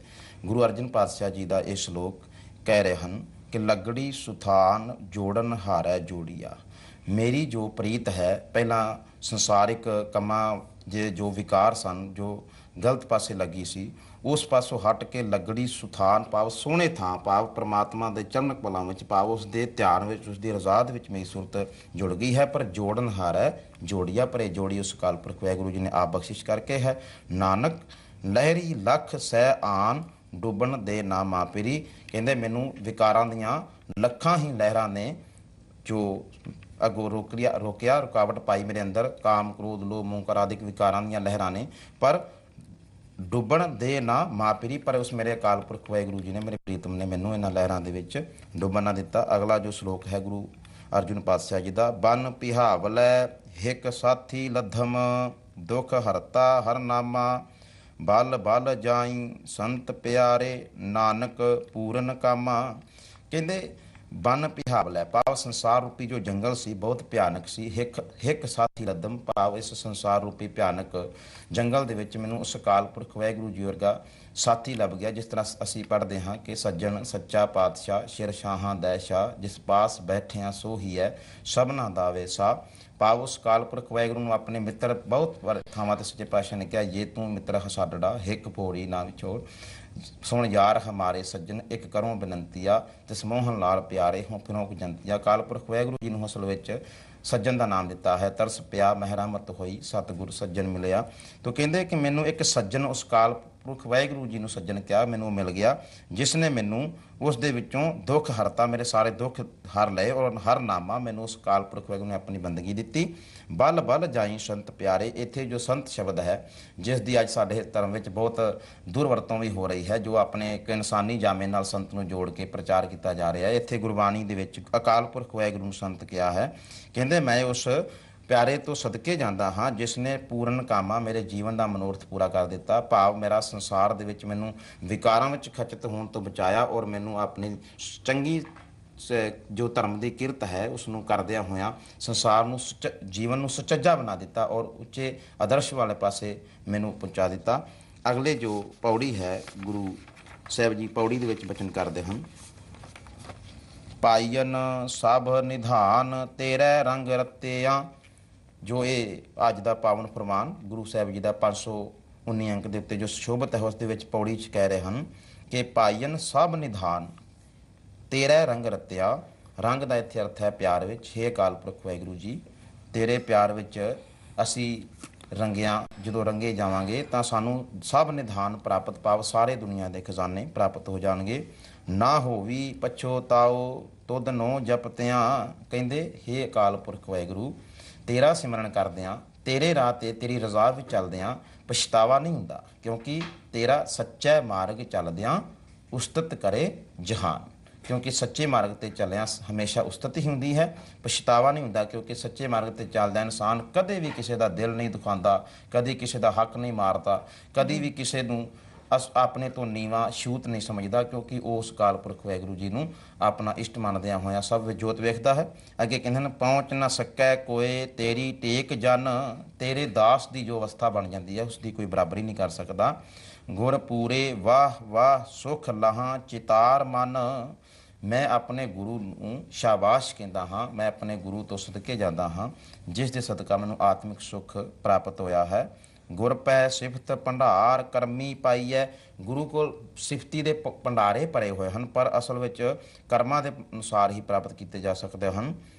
ਗੁਰੂ ਅਰਜਨ ਪਾਤਸ਼ਾਹ ਜੀ ਦਾ ਇਹ ਸ਼ਲੋਕ ਕਹਿ ਰਹੇ ਹਨ ਕਿ ਲਗੜੀ ਸੁਥਾਨ ਜੋੜਨ ਹਾਰੈ ਜੋੜੀਆ। ਮੇਰੀ ਜੋ ਪ੍ਰੀਤ ਹੈ, ਪਹਿਲਾਂ ਸੰਸਾਰਿਕ ਕੰਮਾਂ ਦੇ ਜੋ ਵਿਕਾਰ ਸਨ, ਜੋ ਗਲਤ ਪਾਸੇ ਲੱਗੀ ਸੀ, ਉਸ ਪਾਸੋਂ ਹਟ ਕੇ ਲਗੜੀ ਸੁਥਾਨ ਭਾਵ ਸੋਹਣੇ ਥਾਂ, ਭਾਵ ਪ੍ਰਮਾਤਮਾ ਦੇ ਚਰਨ ਕਮਲਾਂ ਵਿੱਚ, ਭਾਵ ਉਸ ਦੇ ਧਿਆਨ ਵਿੱਚ, ਉਸ ਦੀ ਰਜ਼ਾ ਦੇ ਵਿੱਚ ਮੇਰੀ ਸੁਰਤ ਜੁੜ ਗਈ ਹੈ। ਪਰ ਜੋੜਨ ਹਾਰੈ ਜੋੜੀਆ, ਪਰ ਇਹ ਜੋੜੀ ਉਸ ਅਕਾਲ ਪੁਰਖ ਵਾਹਿਗੁਰੂ ਜੀ ਨੇ ਆਪ ਬਖਸ਼ਿਸ਼ ਕਰਕੇ ਹੈ। ਨਾਨਕ ਲਹਿਰੀ ਲਖ ਸਹਿ ਆਨ, ਡੁੱਬਣ ਦੇ ਨਾ ਮਾਂ ਪਿਰੀ। ਕਹਿੰਦੇ ਮੈਨੂੰ ਵਿਕਾਰਾਂ ਦੀਆਂ ਲੱਖਾਂ ਹੀ ਲਹਿਰਾਂ ਨੇ ਜੋ ਅੱਗੋਂ ਰੋਕਿਆ ਰੁਕਾਵਟ ਪਾਈ ਮੇਰੇ ਅੰਦਰ, ਕਾਮ ਕ੍ਰੋਧ ਲੋਭ ਮੋਹ ਆਦਿਕ ਵਿਕਾਰਾਂ ਦੀਆਂ ਲਹਿਰਾਂ ਨੇ, ਪਰ ਡੁੱਬਣ ਦੇ ਨਾ ਮਾਪਰੀ, ਪਰ ਉਸ ਮੇਰੇ ਅਕਾਲ ਪੁਰਖ ਵਾਹਿਗੁਰੂ ਜੀ ਨੇ, ਮੇਰੇ ਪ੍ਰੀਤਮ ਨੇ ਮੈਨੂੰ ਇਹਨਾਂ ਲਹਿਰਾਂ ਦੇ ਵਿੱਚ ਡੁੱਬਣ ਨਾ ਦਿੱਤਾ। ਅਗਲਾ ਜੋ ਸ਼ਲੋਕ ਹੈ ਗੁਰੂ ਅਰਜੁਨ ਪਾਤਸ਼ਾਹ ਜੀ ਦਾ, ਬਨ ਪਿਹਾਵਲੈ ਹਿਕ ਸਾਥੀ ਲਧਮ, ਦੁਖ ਹਰਤਾ ਹਰ ਨਾਮਾ, ਬਲ ਬਲ ਜਾਈ ਸੰਤ ਪਿਆਰੇ, ਨਾਨਕ ਪੂਰਨ ਕਾਮਾ। ਕਹਿੰਦੇ ਬਨ ਪਿਹਾਵਲੈ ਭਾਵ ਸੰਸਾਰ ਰੂਪੀ ਜੋ ਜੰਗਲ ਸੀ ਬਹੁਤ ਭਿਆਨਕ ਸੀ, ਹਿਕ ਸਾਥੀ ਲਧਮ ਭਾਵ ਇਸ ਸੰਸਾਰ ਰੂਪੀ ਭਿਆਨਕ ਜੰਗਲ ਦੇ ਵਿੱਚ ਮੈਨੂੰ ਉਸ ਅਕਾਲ ਪੁਰਖ ਵਾਹਿਗੁਰੂ ਜੀ ਵਰਗਾ ਸਾਥੀ ਲੱਭ ਗਿਆ। ਜਿਸ ਤਰ੍ਹਾਂ ਅਸੀਂ ਪੜ੍ਹਦੇ ਹਾਂ ਕਿ ਸੱਜਣ ਸੱਚਾ ਪਾਤਸ਼ਾਹ ਸ਼ਿਰ ਸ਼ਾਹਾਂ ਦੈ ਸ਼ਾਹ, ਜਿਸ ਪਾਸ ਬੈਠਿਆਂ ਸੋ ਹੀ ਹੈ ਸਭਨਾ ਦਾ ਵੇਸਾ। ਭਾਵ ਉਸ ਅਕਾਲ ਪੁਰਖ ਵਾਹਿਗੁਰੂ ਨੂੰ ਆਪਣੇ ਮਿੱਤਰ ਬਹੁਤ ਥਾਵਾਂ ਤੇ ਸੱਚੇ ਪਾਤਸ਼ਾਹ ਨੇ ਕਿਹਾ, ਜੇ ਤੂੰ ਮਿੱਤਰ ਸਾਡਾ ਹਿੱਕ ਭੋਰੀ ਨਾ ਵਿਛੋੜ, ਸੁਣ ਯਾਰ ਹਮਾਰੇ ਸੱਜਣ ਇੱਕ ਕਰੋ ਬੇਨੰਤੀਆ, ਤਿਸ ਮੋਹਨ ਲਾਲ ਪਿਆਰੇ ਹੋਂ ਫਿਰੋਂ ਜੰਤੀਆ। ਅਕਾਲ ਪੁਰਖ ਵਾਹਿਗੁਰੂ ਜੀ ਨੂੰ ਅਸਲ ਵਿੱਚ ਸੱਜਣ ਦਾ ਨਾਮ ਦਿੱਤਾ ਹੈ। ਤਰਸ ਪਿਆ ਮਹਿਰਮਤ ਹੋਈ, ਸਤਿਗੁਰ ਸੱਜਣ ਮਿਲਿਆ। ਤੋ ਕਹਿੰਦੇ ਕਿ ਮੈਨੂੰ ਇੱਕ ਸੱਜਣ ਉਸ ਅਕਾਲ ਪੁਰਖ ਵਾਹਿਗੁਰੂ ਜੀ ਨੂੰ ਸੱਜਣ ਕਿਹਾ, ਮੈਨੂੰ ਮਿਲ ਗਿਆ, ਜਿਸ ਨੇ ਮੈਨੂੰ ਉਸ ਦੇ ਵਿੱਚੋਂ ਦੁੱਖ ਹਰਤਾ, ਮੇਰੇ ਸਾਰੇ ਦੁੱਖ ਹਰ ਲਏ, ਔਰ ਹਰ ਨਾਮਾ ਮੈਨੂੰ ਉਸ ਅਕਾਲ ਪੁਰਖ ਵਾਹਿਗੁਰੂ ਨੇ ਆਪਣੀ ਬੰਦਗੀ ਦਿੱਤੀ। ਬਲ ਬਲ ਜਾਈ ਸੰਤ ਪਿਆਰੇ, ਇੱਥੇ ਜੋ ਸੰਤ ਸ਼ਬਦ ਹੈ ਜਿਸ ਦੀ ਅੱਜ ਸਾਡੇ ਧਰਮ ਵਿੱਚ ਬਹੁਤ ਦੁਰਵਰਤੋਂ ਵੀ ਹੋ ਰਹੀ ਹੈ, ਜੋ ਆਪਣੇ ਇੱਕ ਇਨਸਾਨੀ ਜਾਮੇ ਨਾਲ ਸੰਤ ਨੂੰ ਜੋੜ ਕੇ ਪ੍ਰਚਾਰ ਕੀਤਾ ਜਾ ਰਿਹਾ ਹੈ। ਇੱਥੇ ਗੁਰਬਾਣੀ ਦੇ ਵਿੱਚ ਅਕਾਲ ਪੁਰਖ ਵਾਹਿਗੁਰੂ ਨੂੰ ਸੰਤ ਕਿਹਾ ਹੈ। ਕਹਿੰਦੇ ਮੈਂ ਉਸ ਪਿਆਰੇ ਤੋਂ ਸਦਕੇ ਜਾਂਦਾ ਹਾਂ ਜਿਸ ਨੇ ਪੂਰਨ ਕਾਮਾ, ਮੇਰੇ ਜੀਵਨ ਦਾ ਮਨੋਰਥ ਪੂਰਾ ਕਰ ਦਿੱਤਾ। ਭਾਵ ਮੇਰਾ ਸੰਸਾਰ ਦੇ ਵਿੱਚ ਮੈਨੂੰ ਵਿਕਾਰਾਂ ਵਿੱਚ ਖਚਿਤ ਹੋਣ ਤੋਂ ਬਚਾਇਆ, ਔਰ ਮੈਨੂੰ ਆਪਣੀ ਚੰਗੀ ਜੋ ਧਰਮ ਦੀ ਕਿਰਤ ਹੈ ਉਸ ਨੂੰ ਕਰਦਿਆਂ ਹੋਇਆਂ ਸੰਸਾਰ ਨੂੰ ਜੀਵਨ ਨੂੰ ਸੁਚੱਜਾ ਬਣਾ ਦਿੱਤਾ, ਔਰ ਉੱਚੇ ਆਦਰਸ਼ ਵਾਲੇ ਪਾਸੇ ਮੈਨੂੰ ਪਹੁੰਚਾ ਦਿੱਤਾ। ਅਗਲੇ ਜੋ ਪੌੜੀ ਹੈ ਗੁਰੂ ਸਾਹਿਬ ਜੀ ਪੌੜੀ ਦੇ ਵਿੱਚ ਬਚਨ ਕਰਦੇ ਹਨ, ਪਾਈਨ ਸਭ ਨਿਧਾਨ ਤੇਰੇ ਰੰਗ ਰਤਿਆ। ਜੋ ਇਹ ਅੱਜ ਦਾ ਪਾਵਨ ਫਰਮਾਨ ਗੁਰੂ ਸਾਹਿਬ ਜੀ ਦਾ 519 ਅੰਕ ਦੇ ਉੱਤੇ ਜੋ ਸ਼ੋਭਤ ਹੈ ਉਸ ਦੇ ਵਿੱਚ ਪੌੜੀ 'ਚ ਕਹਿ ਰਹੇ ਹਨ ਕਿ ਪਾਈਨ ਸਭ ਨਿਧਾਨ ਤੇਰੇ ਰੰਗ ਰਤਿਆ। ਰੰਗ ਦਾ ਇੱਥੇ ਅਰਥ ਹੈ ਪਿਆਰ ਵਿੱਚ। ਹੇ ਅਕਾਲ ਪੁਰਖ ਵਾਹਿਗੁਰੂ ਜੀ, ਤੇਰੇ ਪਿਆਰ ਵਿੱਚ ਅਸੀਂ ਰੰਗਿਆਂ, ਜਦੋਂ ਰੰਗੇ ਜਾਵਾਂਗੇ ਤਾਂ ਸਾਨੂੰ ਸਭ ਨਿਧਾਨ ਪ੍ਰਾਪਤ, ਭਾਵ ਸਾਰੇ ਦੁਨੀਆ ਦੇ ਖਜ਼ਾਨੇ ਪ੍ਰਾਪਤ ਹੋ ਜਾਣਗੇ। ਨਾ ਹੋਵੀ ਪਛੋਤਾਓ ਤੁਧ ਨੋ ਜਪਤਿਆਂ। ਕਹਿੰਦੇ ਹੇ ਅਕਾਲ ਪੁਰਖ ਵਾਹਿਗੁਰੂ, ਤੇਰਾ ਸਿਮਰਨ ਕਰਦਿਆਂ, ਤੇਰੇ ਰਾਹ ਤੇ ਤੇਰੀ ਰਜ਼ਾ ਵਿੱਚ ਚੱਲਦਿਆਂ ਪਛਤਾਵਾ ਨਹੀਂ ਹੁੰਦਾ, ਕਿਉਂਕਿ ਤੇਰਾ ਸੱਚਾ ਮਾਰਗ ਚੱਲਦਿਆਂ ਉਸਤਤ ਕਰੇ ਜਹਾਨ। ਕਿਉਂਕਿ ਸੱਚੇ ਮਾਰਗ ਤੇ ਚੱਲਿਆ ਹਮੇਸ਼ਾ ਉਸਤਤ ਹੀ ਹੁੰਦੀ ਹੈ, ਪਛਤਾਵਾ ਨਹੀਂ ਹੁੰਦਾ, ਕਿਉਂਕਿ ਸੱਚੇ ਮਾਰਗ ਤੇ ਚੱਲਦਾ ਇਨਸਾਨ ਕਦੇ ਵੀ ਕਿਸੇ ਦਾ ਦਿਲ ਨਹੀਂ ਦੁਖਾਉਂਦਾ, ਕਦੀ ਕਿਸੇ ਦਾ ਹੱਕ ਨਹੀਂ ਮਾਰਦਾ, ਕਦੀ ਵੀ ਕਿਸੇ ਨੂੰ ਆਪਣੇ ਤੋਂ ਨੀਵਾਂ ਛੂਤ ਨਹੀਂ ਸਮਝਦਾ, ਕਿਉਂਕਿ ਉਹ ਉਸ ਅਕਾਲ ਪੁਰਖ ਵਾਹਿਗੁਰੂ ਜੀ ਨੂੰ ਆਪਣਾ ਇਸ਼ਟ ਮੰਨਦਿਆਂ ਹੋਇਆਂ ਸਭ ਵਿੱਚ ਜੋਤ ਵੇਖਦਾ ਹੈ। ਅੱਗੇ ਕਹਿੰਦੇ ਹਨ, ਪਹੁੰਚ ਨਾ ਸਕੈ ਕੋਏ ਤੇਰੀ ਟੇਕ ਜਨ। ਤੇਰੇ ਦਾਸ ਦੀ ਜੋ ਅਵਸਥਾ ਬਣ ਜਾਂਦੀ ਹੈ ਉਸ ਦੀ ਕੋਈ ਬਰਾਬਰੀ ਨਹੀਂ ਕਰ ਸਕਦਾ। ਗੁਰ ਪੂਰੇ ਵਾਹ ਵਾਹ ਸੁਖ ਲਹਾਂ ਚਿਤਾਰ ਮਨ। ਮੈਂ ਆਪਣੇ ਗੁਰੂ ਨੂੰ ਸ਼ਾਬਾਸ਼ ਕਹਿੰਦਾ ਹਾਂ, ਮੈਂ ਆਪਣੇ ਗੁਰੂ ਤੋਂ ਸਦਕੇ ਜਾਂਦਾ ਹਾਂ ਜਿਸ ਦੇ ਸਦਕਾ ਮੈਨੂੰ ਆਤਮਿਕ ਸੁੱਖ ਪ੍ਰਾਪਤ ਹੋਇਆ ਹੈ। ਗੁਰ ਪੈ ਸਿਫਤ ਭੰਡਾਰ ਕਰਮੀ ਪਾਈਐ। ਗੁਰੂ ਕੋਲ ਸਿਫਤੀ ਦੇ ਭੰਡਾਰੇ ਭਰੇ ਹੋਏ ਹਨ, ਪਰ ਅਸਲ ਵਿੱਚ ਕਰਮਾਂ ਦੇ ਅਨੁਸਾਰ ਹੀ ਪ੍ਰਾਪਤ ਕੀਤੇ ਜਾ ਸਕਦੇ ਹਨ।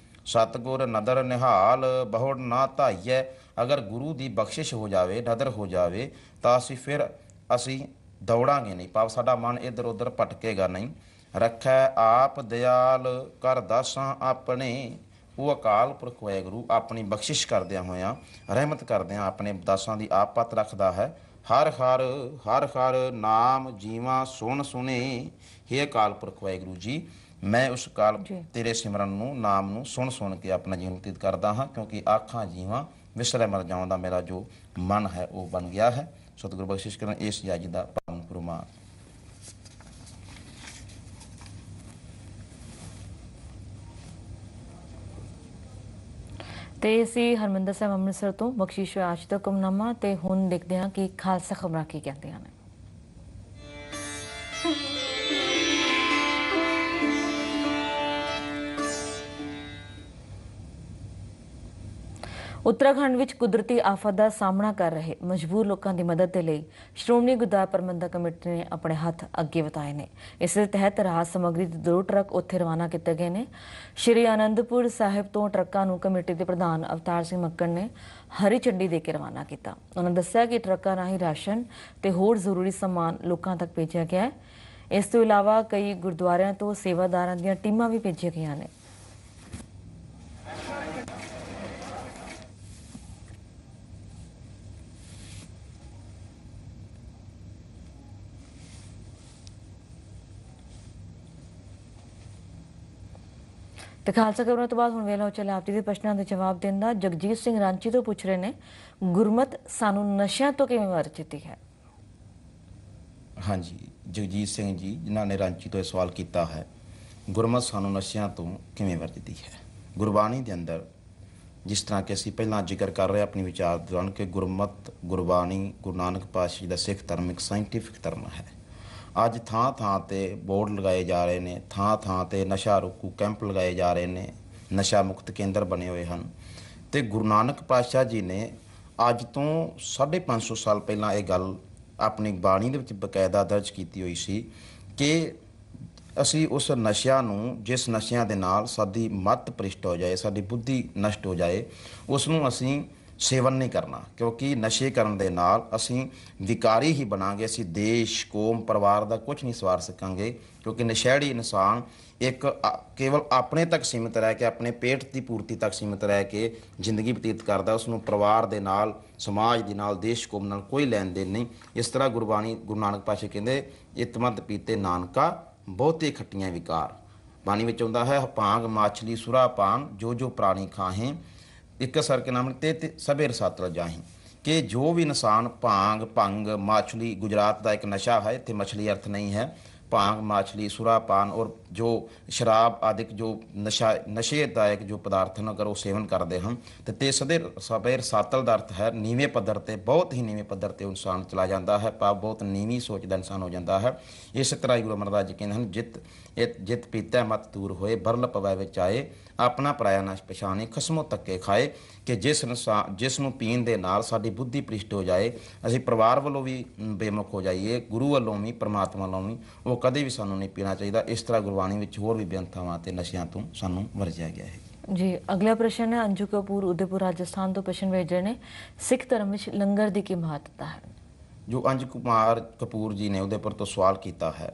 ਸਤਿਗੁਰ ਨਦਰ ਨਿਹਾਲ ਬਹੁੜ ਨਾ ਧਾਈਐ। ਅਗਰ ਗੁਰੂ ਦੀ ਬਖਸ਼ਿਸ਼ ਹੋ ਜਾਵੇ, ਨਦਰ ਹੋ ਜਾਵੇ, ਤਾਂ ਅਸੀਂ ਦੌੜਾਂਗੇ ਨਹੀਂ, ਭਾਵ ਸਾਡਾ ਮਨ ਇੱਧਰ ਉੱਧਰ ਭਟਕੇਗਾ ਨਹੀਂ। ਰੱਖੈ ਆਪ ਦਿਆਲ ਕਰ ਦਾਸਾਂ ਆਪਣੇ। ਉਹ ਅਕਾਲ ਪੁਰਖ ਵਾਹਿਗੁਰੂ ਆਪਣੀ ਬਖਸ਼ਿਸ਼ ਕਰਦਿਆਂ ਹੋਇਆਂ, ਰਹਿਮਤ ਕਰਦਿਆਂ ਆਪਣੇ ਦਾਸਾਂ ਦੀ ਆਪ ਪਤ ਰੱਖਦਾ ਹੈ। ਹਰ ਹਰ ਹਰ ਹਰ ਨਾਮ ਜੀਵਾਂ ਸੁਣ ਸੁਣੇ। ਹੇ ਅਕਾਲ ਪੁਰਖ ਵਾਹਿਗੁਰੂ ਜੀ, ਮੈਂ ਉਸ ਕਾਲ ਤੇਰੇ ਸਿਮਰਨ ਨੂੰ, ਨਾਮ ਨੂੰ ਸੁਣ ਕੇ ਆਪਣਾ ਜੀਵਨ ਬਤੀਤ ਕਰਦਾ ਹਾਂ, ਕਿਉਂਕਿ ਆਖਾਂ ਜੀਵਾਂ ਵਿਸਰੇ ਮਰ ਜਾਉਣ ਦਾ ਮੇਰਾ ਜੋ ਮਨ ਹੈ ਉਹ ਬਣ ਗਿਆ ਹੈ। ਸਤਿਗੁਰੂ ਬਖਸ਼ਿਸ਼ ਕਰਨ ਇਸ ਅੱਜ ਦਾ ਪਾਵਨ ਫਰਮਾਨ। ਤੇ ਅਸੀਂ ਹਰਮਿੰਦਰ ਸਾਹਿਬ ਅੰਮ੍ਰਿਤਸਰ ਤੋਂ ਬਖਸ਼ਿਸ਼ ਹੋਇਆ ਅੱਜ ਦਾ ਹੁਕਮਨਾਮਾ, ਤੇ ਹੁਣ ਦੇਖਦੇ ਹਾਂ ਕਿ ਖਾਲਸਾ ਖਬਰਾਂ ਕੀ ਕਹਿੰਦੀਆਂ ਨੇ। ਉੱਤਰਾਖੰਡ ਵਿੱਚ ਕੁਦਰਤੀ ਆਫਤ ਦਾ ਸਾਹਮਣਾ ਕਰ ਰਹੇ ਮਜਬੂਰ ਲੋਕਾਂ ਦੀ ਮਦਦ ਦੇ ਲਈ ਸ਼੍ਰੋਮਣੀ ਗੁਰਦੁਆਰਾ ਪ੍ਰਬੰਧਕ ਕਮੇਟੀ ਨੇ ਆਪਣੇ ਹੱਥ ਅੱਗੇ ਵਧਾਏ ਨੇ। ਇਸ ਦੇ ਤਹਿਤ ਰਾਹਤ ਸਮੱਗਰੀ ਦੇ 2 ਟਰੱਕ ਉੱਥੇ ਰਵਾਨਾ ਕੀਤੇ ਗਏ ਨੇ। ਸ਼੍ਰੀ ਆਨੰਦਪੁਰ ਸਾਹਿਬ ਤੋਂ ਟਰੱਕਾਂ ਨੂੰ ਕਮੇਟੀ ਦੇ ਪ੍ਰਧਾਨ ਅਵਤਾਰ ਸਿੰਘ ਮੱਕੜ ਨੇ ਹਰੀ ਝੰਡੀ ਦੇ ਕੇ ਰਵਾਨਾ ਕੀਤਾ। ਉਹਨਾਂ ਦੱਸਿਆ ਕਿ ਟਰੱਕਾਂ ਰਾਹੀਂ ਰਾਸ਼ਨ ਤੇ ਹੋਰ ਜ਼ਰੂਰੀ ਸਮਾਨ ਲੋਕਾਂ ਤੱਕ ਭੇਜਿਆ ਗਿਆ ਹੈ। ਇਸ ਤੋਂ ਇਲਾਵਾ ਕਈ ਗੁਰਦੁਆਰਿਆਂ ਤੋਂ ਸੇਵਾਦਾਰਾਂ ਦੀਆਂ ਟੀਮਾਂ ਵੀ ਭੇਜੀਆਂ ਗਈਆਂ ਨੇ। ਤੇ ਖਾਲਸਾ ਖਬਰਾਂ ਤੋਂ ਬਾਅਦ ਹੁਣ ਵੇਲਾ ਹੋ ਚੱਲਿਆ ਆਪ ਜੀ ਦੇ ਪ੍ਰਸ਼ਨਾਂ ਦੇ ਜਵਾਬ ਦੇਣ ਦਾ। ਜਗਜੀਤ ਸਿੰਘ ਰਾਂਚੀ ਤੋਂ ਪੁੱਛ ਰਹੇ ਨੇ, ਗੁਰਮਤ ਸਾਨੂੰ ਨਸ਼ਿਆਂ ਤੋਂ ਕਿਵੇਂ ਵਰਜਦੀ ਹੈ? ਹਾਂਜੀ, ਜਗਜੀਤ ਸਿੰਘ ਜੀ ਜਿਨ੍ਹਾਂ ਨੇ ਰਾਂਚੀ ਤੋਂ ਇਹ ਸਵਾਲ ਕੀਤਾ ਹੈ, ਗੁਰਮਤ ਸਾਨੂੰ ਨਸ਼ਿਆਂ ਤੋਂ ਕਿਵੇਂ ਵਰਜਦੀ ਹੈ। ਗੁਰਬਾਣੀ ਦੇ ਅੰਦਰ ਜਿਸ ਤਰ੍ਹਾਂ ਕਿ ਅਸੀਂ ਪਹਿਲਾਂ ਜ਼ਿਕਰ ਕਰ ਰਹੇ ਆਪਣੀ ਵਿਚਾਰ ਦੌਰਾਨ ਕਿ ਗੁਰਮਤ, ਗੁਰਬਾਣੀ, ਗੁਰੂ ਨਾਨਕ ਪਾਤਸ਼ਾਹ ਜੀ ਦਾ ਸਿੱਖ ਧਰਮ ਇੱਕ ਸਾਇੰਟੀਫਿਕ ਧਰਮ ਹੈ। ਅੱਜ ਥਾਂ ਥਾਂ ਤੇ ਬੋਰਡ ਲਗਾਏ ਜਾ ਰਹੇ ਨੇ, ਥਾਂ ਥਾਂ ਤੇ ਨਸ਼ਾ ਰੋਕੂ ਕੈਂਪ ਲਗਾਏ ਜਾ ਰਹੇ ਨੇ, ਨਸ਼ਾ ਮੁਕਤ ਕੇਂਦਰ ਬਣੇ ਹੋਏ ਹਨ। ਤੇ ਗੁਰੂ ਨਾਨਕ ਪਾਤਸ਼ਾਹ ਜੀ ਨੇ ਅੱਜ ਤੋਂ 550 ਸਾਲ ਪਹਿਲਾਂ ਇਹ ਗੱਲ ਆਪਣੀ ਬਾਣੀ ਦੇ ਵਿੱਚ ਬਕਾਇਦਾ ਦਰਜ ਕੀਤੀ ਹੋਈ ਸੀ ਕਿ ਅਸੀਂ ਉਸ ਨਸ਼ਿਆਂ ਨੂੰ, ਜਿਸ ਨਸ਼ਿਆਂ ਦੇ ਨਾਲ ਸਾਡੀ ਮੱਤ ਭ੍ਰਿਸ਼ਟ ਹੋ ਜਾਏ, ਸਾਡੀ ਬੁੱਧੀ ਨਸ਼ਟ ਹੋ ਜਾਏ, ਉਸ ਨੂੰ ਅਸੀਂ ਸੇਵਨ ਨਹੀਂ ਕਰਨਾ, ਕਿਉਂਕਿ ਨਸ਼ੇ ਕਰਨ ਦੇ ਨਾਲ ਅਸੀਂ ਵਿਕਾਰੀ ਹੀ ਬਣਾਂਗੇ। ਅਸੀਂ ਦੇਸ਼, ਕੌਮ, ਪਰਿਵਾਰ ਦਾ ਕੁਝ ਨਹੀਂ ਸਵਾਰ ਸਕਾਂਗੇ, ਕਿਉਂਕਿ ਨਸ਼ੇੜੀ ਇਨਸਾਨ ਇੱਕ ਕੇਵਲ ਆਪਣੇ ਤੱਕ ਸੀਮਿਤ ਰਹਿ ਕੇ, ਆਪਣੇ ਪੇਟ ਦੀ ਪੂਰਤੀ ਤੱਕ ਸੀਮਿਤ ਰਹਿ ਕੇ ਜ਼ਿੰਦਗੀ ਬਤੀਤ ਕਰਦਾ। ਉਸ ਨੂੰ ਪਰਿਵਾਰ ਦੇ ਨਾਲ, ਸਮਾਜ ਦੇ ਨਾਲ, ਦੇਸ਼, ਕੌਮ ਨਾਲ ਕੋਈ ਲੈਣ ਦੇਣ ਨਹੀਂ। ਇਸ ਤਰ੍ਹਾਂ ਗੁਰਬਾਣੀ, ਗੁਰੂ ਨਾਨਕ ਪਾਤਸ਼ਾਹ ਕਹਿੰਦੇ, ਇਤਮਤ ਪੀਤੇ ਨਾਨਕਾ ਬਹੁਤੇ ਖੱਟੀਆਂ ਵਿਕਾਰ। ਬਾਣੀ ਵਿੱਚ ਆਉਂਦਾ ਹੈ, ਭਾਂਗ ਮਾਛਲੀ ਸੁਰਾ ਪਾਨ ਜੋ ਜੋ ਪ੍ਰਾਣੀ ਖਾਹੇ ਇੱਕ ਸਰ ਕੇ ਨਾਮ ਤੇ ਸਭੇ ਰਸਾਤਲ ਜਾਹੀਂ। ਕਿ ਜੋ ਵੀ ਇਨਸਾਨ ਭਾਂਗ, ਭੰਗ, ਮਾਛਲੀ ਗੁਜਰਾਤ ਦਾ ਇੱਕ ਨਸ਼ਾ ਹੈ, ਇੱਥੇ ਮਛਲੀ ਅਰਥ ਨਹੀਂ ਹੈ। ਭਾਂਗ, ਮਾਛਲੀ, ਸੁਰਾਪਾਨ ਔਰ ਜੋ ਸ਼ਰਾਬ ਆਦਿਕ ਜੋ ਨਸ਼ੇਦਾਇਕ ਜੋ ਪਦਾਰਥ ਹਨ, ਅਗਰ ਉਹ ਸੇਵਨ ਕਰਦੇ ਹਨ ਤੇ ਸਭੇ ਰਸਾਤਲ ਦਾ ਅਰਥ ਹੈ ਨੀਵੇਂ ਪੱਧਰ ਤੇ, ਬਹੁਤ ਹੀ ਨੀਵੇਂ ਪੱਧਰ ਤੇ ਇਨਸਾਨ ਚਲਾ ਜਾਂਦਾ ਹੈ, ਬਹੁਤ ਨੀਵੀਂ ਸੋਚ ਦਾ ਇਨਸਾਨ ਹੋ ਜਾਂਦਾ ਹੈ। ਇਸ ਤਰ੍ਹਾਂ ਹੀ ਗੁਰੂ ਅਮਰਦਾਸ ਜੀ ਕਹਿੰਦੇ ਹਨ, ਜਿਤ ਪੀਤਾ ਮਤ ਦੂਰ ਹੋਏ, ਬਰਲ ਪਵੈ ਵਿੱਚ ਆਏ, ਆਪਣਾ ਪਰਾਇਆ ਨਾ ਪਛਾਣੇ, ਖਸਮੋਂ ਧੱਕੇ ਖਾਏ। ਕਿ ਜਿਸ ਨੂੰ ਪੀਣ ਦੇ ਨਾਲ ਸਾਡੀ ਬੁੱਧੀ ਭ੍ਰਿਸ਼ਟ ਹੋ ਜਾਏ, ਅਸੀਂ ਪਰਿਵਾਰ ਵੱਲੋਂ ਵੀ ਬੇਮੁਖ ਹੋ ਜਾਈਏ, ਗੁਰੂ ਵੱਲੋਂ ਵੀ, ਪਰਮਾਤਮਾ ਵੱਲੋਂ ਵੀ, ਉਹ ਕਦੇ ਵੀ ਸਾਨੂੰ ਨਹੀਂ ਪੀਣਾ ਚਾਹੀਦਾ। ਇਸ ਤਰ੍ਹਾਂ ਗੁਰਬਾਣੀ ਵਿੱਚ ਹੋਰ ਵੀ ਬੇਅੰਤਾਵਾਂ ਤੇ ਨਸ਼ਿਆਂ ਤੋਂ ਸਾਨੂੰ ਵਰਜਿਆ ਗਿਆ ਹੈ। ਜੀ, ਅਗਲਾ ਪ੍ਰਸ਼ਨ ਹੈ ਅੰਜੂ ਕਪੂਰ ਉਦੈਪੁਰ ਰਾਜਸਥਾਨ ਤੋਂ ਪ੍ਰਸ਼ਨ ਭੇਜ ਰਹੇ ਨੇ, ਸਿੱਖ ਧਰਮ ਵਿੱਚ ਲੰਗਰ ਦੀ ਕੀ ਮਹੱਤਤਾ ਹੈ? ਜੋ ਅੰਜ ਕੁਮਾਰ ਕਪੂਰ ਜੀ ਨੇ ਉਦੈਪੁਰ ਤੋਂ ਸਵਾਲ ਕੀਤਾ ਹੈ,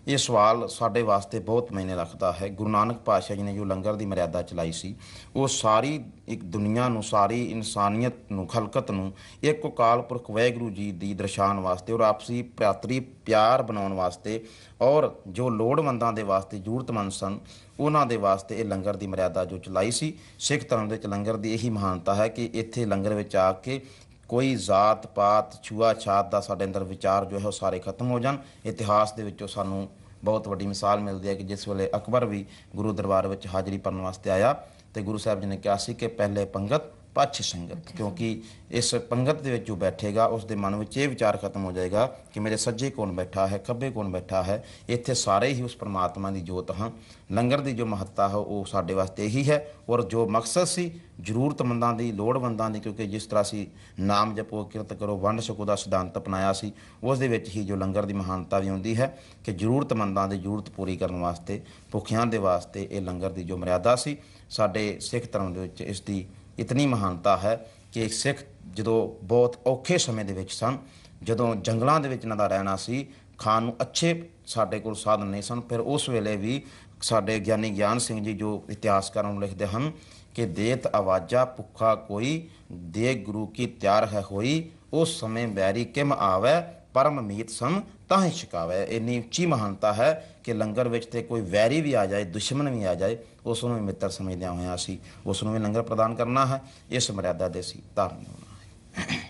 ਇਹ ਸਵਾਲ ਸਾਡੇ ਵਾਸਤੇ ਬਹੁਤ ਮਾਇਨੇ ਰੱਖਦਾ ਹੈ। ਗੁਰੂ ਨਾਨਕ ਪਾਤਸ਼ਾਹ ਜੀ ਨੇ ਜੋ ਲੰਗਰ ਦੀ ਮਰਿਆਦਾ ਚਲਾਈ ਸੀ, ਉਹ ਸਾਰੀ ਇੱਕ ਦੁਨੀਆ ਨੂੰ, ਸਾਰੀ ਇਨਸਾਨੀਅਤ ਨੂੰ, ਖਲਕਤ ਨੂੰ ਇੱਕ ਅਕਾਲ ਪੁਰਖ ਵਾਹਿਗੁਰੂ ਜੀ ਦੀ ਦਰਸਾਉਣ ਵਾਸਤੇ ਔਰ ਆਪਸੀ ਭਰਾਤਰੀ ਪਿਆਰ ਬਣਾਉਣ ਵਾਸਤੇ, ਔਰ ਜੋ ਲੋੜਵੰਦਾਂ ਦੇ ਵਾਸਤੇ, ਜ਼ਰੂਰਤਮੰਦ ਸਨ, ਉਹਨਾਂ ਦੇ ਵਾਸਤੇ ਇਹ ਲੰਗਰ ਦੀ ਮਰਿਆਦਾ ਜੋ ਚਲਾਈ ਸੀ। ਸਿੱਖ ਧਰਮ ਦੇ ਵਿੱਚ ਲੰਗਰ ਦੀ ਇਹੀ ਮਹਾਨਤਾ ਹੈ ਕਿ ਇੱਥੇ ਲੰਗਰ ਵਿੱਚ ਆ ਕੇ ਕੋਈ ਜ਼ਾਤ ਪਾਤ, ਛੂਆ ਛਾਤ ਦਾ ਸਾਡੇ ਅੰਦਰ ਵਿਚਾਰ ਜੋ ਹੈ ਉਹ ਸਾਰੇ ਖਤਮ ਹੋ ਜਾਣ। ਇਤਿਹਾਸ ਦੇ ਵਿੱਚੋਂ ਸਾਨੂੰ ਬਹੁਤ ਵੱਡੀ ਮਿਸਾਲ ਮਿਲਦੀ ਹੈ ਕਿ ਜਿਸ ਵੇਲੇ ਅਕਬਰ ਵੀ ਗੁਰੂ ਦਰਬਾਰ ਵਿੱਚ ਹਾਜ਼ਰੀ ਭਰਨ ਵਾਸਤੇ ਆਇਆ ਤੇ ਗੁਰੂ ਸਾਹਿਬ ਜੀ ਨੇ ਕਿਹਾ ਸੀ ਕਿ ਪਹਿਲੇ ਪੰਗਤ ਪੱਛ ਸੰਗਤ, ਕਿਉਂਕਿ ਇਸ ਪੰਗਤ ਦੇ ਵਿੱਚ ਜੋ ਬੈਠੇਗਾ ਉਸ ਦੇ ਮਨ ਵਿੱਚ ਇਹ ਵਿਚਾਰ ਖਤਮ ਹੋ ਜਾਏਗਾ ਕਿ ਮੇਰੇ ਸੱਜੇ ਕੌਣ ਬੈਠਾ ਹੈ, ਖੱਬੇ ਕੌਣ ਬੈਠਾ ਹੈ, ਇੱਥੇ ਸਾਰੇ ਹੀ ਉਸ ਪਰਮਾਤਮਾ ਦੀ ਜੋਤ ਹਾਂ। ਲੰਗਰ ਦੀ ਜੋ ਮਹੱਤਤਾ ਹੈ ਉਹ ਸਾਡੇ ਵਾਸਤੇ ਇਹੀ ਹੈ, ਔਰ ਜੋ ਮਕਸਦ ਸੀ ਜ਼ਰੂਰਤਮੰਦਾਂ ਦੀ, ਲੋੜਵੰਦਾਂ ਦੀ, ਕਿਉਂਕਿ ਜਿਸ ਤਰ੍ਹਾਂ ਅਸੀਂ ਨਾਮ ਜਪੋ, ਕਿਰਤ ਕਰੋ, ਵੰਡ ਛਕੋ ਦਾ ਸਿਧਾਂਤ ਅਪਣਾਇਆ ਸੀ, ਉਸ ਦੇ ਵਿੱਚ ਹੀ ਜੋ ਲੰਗਰ ਦੀ ਮਹਾਨਤਾ ਵੀ ਹੁੰਦੀ ਹੈ ਕਿ ਜ਼ਰੂਰਤਮੰਦਾਂ ਦੀ ਜ਼ਰੂਰਤ ਪੂਰੀ ਕਰਨ ਵਾਸਤੇ, ਭੁੱਖਿਆਂ ਦੇ ਵਾਸਤੇ ਇਹ ਲੰਗਰ ਦੀ ਜੋ ਮਰਿਆਦਾ ਸੀ। ਸਾਡੇ ਸਿੱਖ ਧਰਮ ਦੇ ਵਿੱਚ ਇਸ ਦੀ ਇਤਨੀ ਮਹਾਨਤਾ ਹੈ ਕਿ ਸਿੱਖ ਜਦੋਂ ਬਹੁਤ ਔਖੇ ਸਮੇਂ ਦੇ ਵਿੱਚ ਸਨ, ਜਦੋਂ ਜੰਗਲਾਂ ਦੇ ਵਿੱਚ ਇਹਨਾਂ ਦਾ ਰਹਿਣਾ ਸੀ, ਖਾਣ ਨੂੰ ਅੱਛੇ ਸਾਡੇ ਕੋਲ ਸਾਧਨ ਨਹੀਂ ਸਨ, ਫਿਰ ਉਸ ਵੇਲੇ ਵੀ ਸਾਡੇ ਗਿਆਨੀ ਗਿਆਨ ਸਿੰਘ ਜੀ ਜੋ ਇਤਿਹਾਸਕਾਰਾਂ ਨੂੰ ਲਿਖਦੇ ਹਨ ਕਿ ਦੇਤ ਆਵਾਜ਼ਾ ਭੁੱਖਾ ਕੋਈ, ਦੇ ਗੁਰੂ ਕੀ ਤਿਆਰ ਹੈ ਹੋਈ, ਉਸ ਸਮੇਂ ਬੈਰੀ ਕਿਮ ਆਵੈ, ਪਰਮ ਮੀਤ ਸਮ ਤਾਂ ਹੀ ਛਕਾਵੇ। ਇੰਨੀ ਉੱਚੀ ਮਹਾਨਤਾ ਹੈ ਕਿ ਲੰਗਰ ਵਿੱਚ ਤੇ ਕੋਈ ਵੈਰੀ ਵੀ ਆ ਜਾਏ, ਦੁਸ਼ਮਣ ਵੀ ਆ ਜਾਏ, ਉਸ ਨੂੰ ਵੀ ਮਿੱਤਰ ਸਮਝਦਿਆਂ ਹੋਇਆਂ ਅਸੀਂ ਉਸ ਨੂੰ ਵੀ ਲੰਗਰ ਪ੍ਰਦਾਨ ਕਰਨਾ ਹੈ। ਇਸ ਮਰਿਆਦਾ ਦੇ ਅਸੀਂ ਧਾਰਨ ਹੋਣਾ ਹੈ।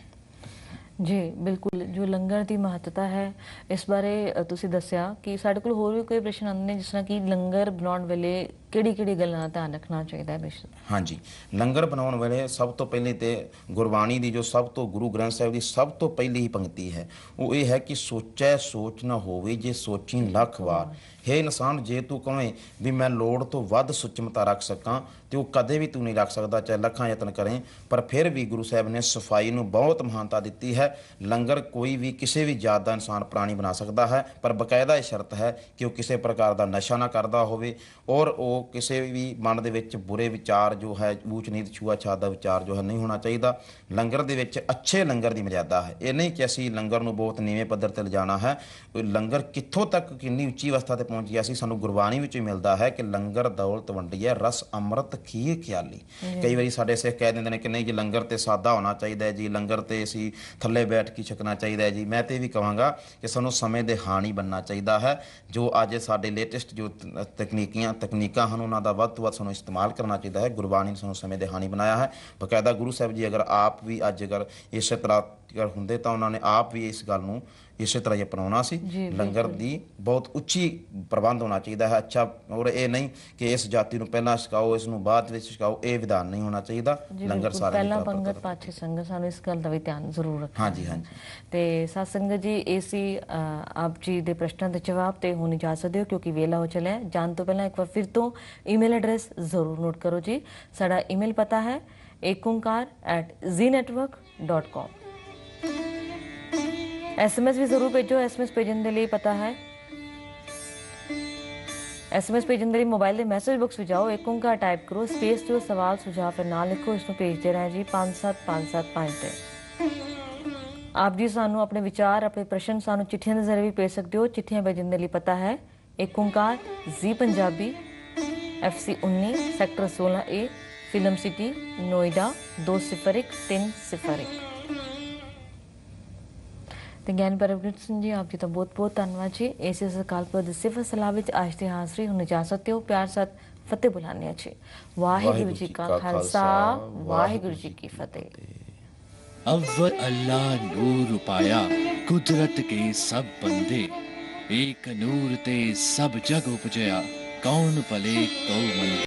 ਜੀ ਬਿਲਕੁਲ, ਜੋ ਲੰਗਰ ਦੀ ਮਹੱਤਤਾ ਹੈ ਇਸ ਬਾਰੇ ਤੁਸੀਂ ਦੱਸਿਆ ਕਿ ਸਾਡੇ ਕੋਲ ਹੋਰ ਵੀ ਕੋਈ ਪ੍ਰਸ਼ਨ ਆਉਂਦੇ ਨੇ, ਜਿਸ ਤਰ੍ਹਾਂ ਕਿ ਲੰਗਰ ਬਣਾਉਣ ਵੇਲੇ ਕਿਹੜੀ ਗੱਲਾਂ ਦਾ ਧਿਆਨ ਰੱਖਣਾ ਚਾਹੀਦਾ ਹੈ? ਹਾਂਜੀ, ਲੰਗਰ ਬਣਾਉਣ ਵੇਲੇ ਸਭ ਤੋਂ ਪਹਿਲੇ ਤੇ ਗੁਰਬਾਣੀ ਦੀ ਜੋ ਸਭ ਤੋਂ, ਗੁਰੂ ਗ੍ਰੰਥ ਸਾਹਿਬ ਦੀ ਸਭ ਤੋਂ ਪਹਿਲੀ ਹੀ ਪੰਕਤੀ ਹੈ, ਉਹ ਇਹ ਹੈ ਕਿ ਸੋਚੈ ਸੋਚ ਨਾ ਹੋਵੇ ਜੇ ਸੋਚੀ ਲੱਖ ਵਾਰ। ਹੇ ਇਨਸਾਨ, ਜੇ ਤੂੰ ਕਵੇਂ ਵੀ ਮੈਂ ਲੋੜ ਤੋਂ ਵੱਧ ਸੁਚਮਤਾ ਰੱਖ ਸਕਾਂ ਤੇ ਉਹ ਕਦੇ ਵੀ ਤੂੰ ਨਹੀਂ ਰੱਖ ਸਕਦਾ, ਚਾਹੇ ਲੱਖਾਂ ਯਤਨ ਕਰੇ। ਪਰ ਫਿਰ ਵੀ ਗੁਰੂ ਸਾਹਿਬ ਨੇ ਸਫਾਈ ਨੂੰ ਬਹੁਤ ਮਹਾਨਤਾ ਦਿੱਤੀ ਹੈ। ਲੰਗਰ ਕੋਈ ਵੀ ਕਿਸੇ ਵੀ ਜਾਤ ਦਾ ਇਨਸਾਨ ਪ੍ਰਾਣੀ ਬਣਾ ਸਕਦਾ ਹੈ, ਪਰ ਬਕਾਇਦਾ ਇਹ ਸ਼ਰਤ ਹੈ ਕਿ ਉਹ ਕਿਸੇ ਪ੍ਰਕਾਰ ਦਾ ਨਸ਼ਾ ਨਾ ਕਰਦਾ ਹੋਵੇ, ਔਰ ਉਹ ਕਿਸੇ ਵੀ ਮਨ ਦੇ ਵਿੱਚ ਬੁਰੇ ਵਿਚਾਰ ਜੋ ਹੈ, ਊਚ ਨੀਚ ਛੂਆ ਛਾਤ ਦਾ ਵਿਚਾਰ ਜੋ ਹੈ ਨਹੀਂ ਹੋਣਾ ਚਾਹੀਦਾ। ਲੰਗਰ ਦੇ ਵਿੱਚ ਅੱਛੇ ਲੰਗਰ ਦੀ ਮਰਿਆਦਾ ਹੈ। ਇਹ ਨਹੀਂ ਕਿ ਅਸੀਂ ਲੰਗਰ ਨੂੰ ਬਹੁਤ ਨੀਵੇਂ ਪੱਧਰ ਤੇ ਲਿਜਾਣਾ ਹੈ। ਲੰਗਰ ਕਿੱਥੋਂ ਤੱਕ, ਕਿੰਨੀ ਉੱਚੀ ਅਵਸਥਾ ਤੇ ਪਹੁੰਚ ਗਿਆ ਸੀ, ਸਾਨੂੰ ਗੁਰਬਾਣੀ ਵਿੱਚ ਹੀ ਮਿਲਦਾ ਹੈ ਕਿ ਲੰਗਰ ਦੌਲਤ ਵੰਡੀਏ, ਰਸ ਅੰਮ੍ਰਿਤ ਖੀਰ ਖਿਆਲੀ। ਕਈ ਵਾਰੀ ਸਾਡੇ ਸਿੱਖ ਕਹਿ ਦਿੰਦੇ ਨੇ ਕਿ ਨਹੀਂ ਜੀ ਲੰਗਰ ਤੇ ਸਾਦਾ ਹੋਣਾ ਚਾਹੀਦਾ ਹੈ ਜੀ, ਲੰਗਰ ਤੇ ਅਸੀਂ ਥੱਲੇ ਬੈਠ ਕੇ ਛਕਣਾ ਚਾਹੀਦਾ ਹੈ ਜੀ। ਮੈਂ ਤੇ ਵੀ ਕਹਾਂਗਾ ਕਿ ਸਾਨੂੰ ਸਮੇਂ ਦੇ ਹਾਣੀ ਬਣਨਾ ਚਾਹੀਦਾ ਹੈ। ਜੋ ਅੱਜ ਸਾਡੇ ਲੇਟੈਸਟ ਜੋ ਤਕਨੀਕਾਂ ਹਨ ਉਹਨਾਂ ਦਾ ਵੱਧ ਤੋਂ ਵੱਧ ਸਾਨੂੰ ਇਸਤੇਮਾਲ ਕਰਨਾ ਚਾਹੀਦਾ ਹੈ। ਗੁਰਬਾਣੀ ਨੇ ਸਾਨੂੰ ਸਮੇਂ ਦੇ ਹਾਣੀ ਬਣਾਇਆ ਹੈ। ਬਕਾਇਦਾ ਗੁਰੂ ਸਾਹਿਬ ਜੀ ਅਗਰ ਆਪ ਵੀ ਅੱਜ ਅਗਰ ਇਸੇ ਤਰ੍ਹਾਂ ਹੁੰਦੇ ਤਾਂ ਉਹਨਾਂ ਨੇ ਆਪ ਵੀ ਇਸ ਗੱਲ ਨੂੰ ਇਸੇ ਤਰ੍ਹਾਂ ਹੀ ਅਪਣਾਉਣਾ ਸੀ। ਲੰਗਰ ਦੀ ਬਹੁਤ ਉੱਚੀ ਪ੍ਰਬੰਧ ਹੋਣਾ ਚਾਹੀਦਾ ਹੈ, ਅੱਛਾ। ਔਰ ਇਹ ਨਹੀਂ ਕਿ ਇਸ ਜਾਤੀ ਨੂੰ ਪਹਿਲਾਂ ਛਕਾਓ, ਇਸ ਨੂੰ ਬਾਅਦ ਵਿੱਚ ਛਕਾਓ, ਇਹ ਵਿਧਾਨ ਨਹੀਂ ਹੋਣਾ ਚਾਹੀਦਾ। ਲੰਗਰ ਸਾਰਿਆਂ ਪਹਿਲਾਂ ਪੰਗਤ ਪਾਛੇ ਸੰਗਤ, ਸਾਨੂੰ ਇਸ ਗੱਲ ਦਾ ਵੀ ਧਿਆਨ ਜ਼ਰੂਰ ਰੱਖਣਾ। ਹਾਂਜੀ ਹਾਂਜੀ। ਤੇ ਸਾਧ ਸੰਗਤ ਜੀ, ਇਹ ਸੀ ਆਪ ਜੀ ਦੇ ਪ੍ਰਸ਼ਨਾਂ ਦੇ ਜਵਾਬ। ਤੇ ਹੁਣ ਇਜਾਜ਼ਤ ਦਿਓ ਕਿਉਂਕਿ ਵੇਲਾ ਹੋ ਚੱਲਿਆ। ਜਾਣ ਤੋਂ ਪਹਿਲਾਂ ਇੱਕ ਵਾਰ ਫਿਰ ਤੋਂ ਈਮੇਲ ਐਡਰੈਸ ਜ਼ਰੂਰ ਨੋਟ ਕਰੋ ਜੀ। ਸਾਡਾ ਈਮੇਲ ਪਤਾ ਹੈ ekoonkar@zeenetwork.com। SMS ਵੀ ਜ਼ਰੂਰ ਭੇਜੋ। SMS ਭੇਜਣ ਦੇ ਲਈ ਪਤਾ ਹੈ, SMS ਭੇਜਣ ਦੇ ਲਈ ਮੋਬਾਈਲ ਦੇ ਮੈਸੇਜ ਬਾਕਸ ਵਿੱਚ ਜਾਓ, ਏਕ ਓਂਕਾਰ ਟਾਈਪ ਕਰੋ, ਸਪੇਸ ਦਿਓ, ਸਵਾਲ ਸੁਝਾਅ ਫਿਰ ਨਾਲ ਲਿਖੋ, ਇਸ ਨੂੰ ਭੇਜਦੇ ਰਹਿ ਜੀ 57575 ਤੇ। ਆਪ ਜੀ ਸਾਨੂੰ ਆਪਣੇ ਵਿਚਾਰ, ਆਪਣੇ ਪ੍ਰਸ਼ਨ ਸਾਨੂੰ ਚਿੱਠੀਆਂ ਦੇ ਜ਼ਰੀਏ ਵੀ ਭੇਜ ਸਕਦੇ ਹੋ। ਚਿੱਠੀਆਂ ਭੇਜਣ ਦੇ ਲਈ ਪਤਾ ਹੈ ਏਕ ਓਂਕਾਰ ਜੀ Punjabi FC 19 sector 16A film city Noida 201301। ਤੇ ਗਿਆਨੀ ਪਰਮਜੀਤ ਸਿੰਘ ਜੀ, ਆਪ ਜੀ ਦਾ ਬਹੁਤ ਬਹੁਤ ਧੰਨਵਾਦ ਜੀ। ਇਸੇ ਅਕਾਲ ਪੁਰਖ ਦੀ ਸਿਫਤ ਸਲਾਹ ਵਿੱਚ ਅੱਜ ਦੀ ਹਾਜ਼ਰੀ। ਹੁਣ ਇਜਾਜ਼ਤ ਦਿਓ, ਪਿਆਰ ਸਾਥ ਫਤਿਹ ਬੁਲਾਉਂਦੇ ਜੀ। ਵਾਹਿਗੁਰੂ ਜੀ ਕਾ ਖਾਲਸਾ, ਵਾਹਿਗੁਰੂ ਜੀ ਕੀ ਫਤਿਹ। अव्वल अल्लाह नूर पाया, कुदरत के सब बंदे, एक नूर ते सब जग उपजया, कौन भले कौ मंदे।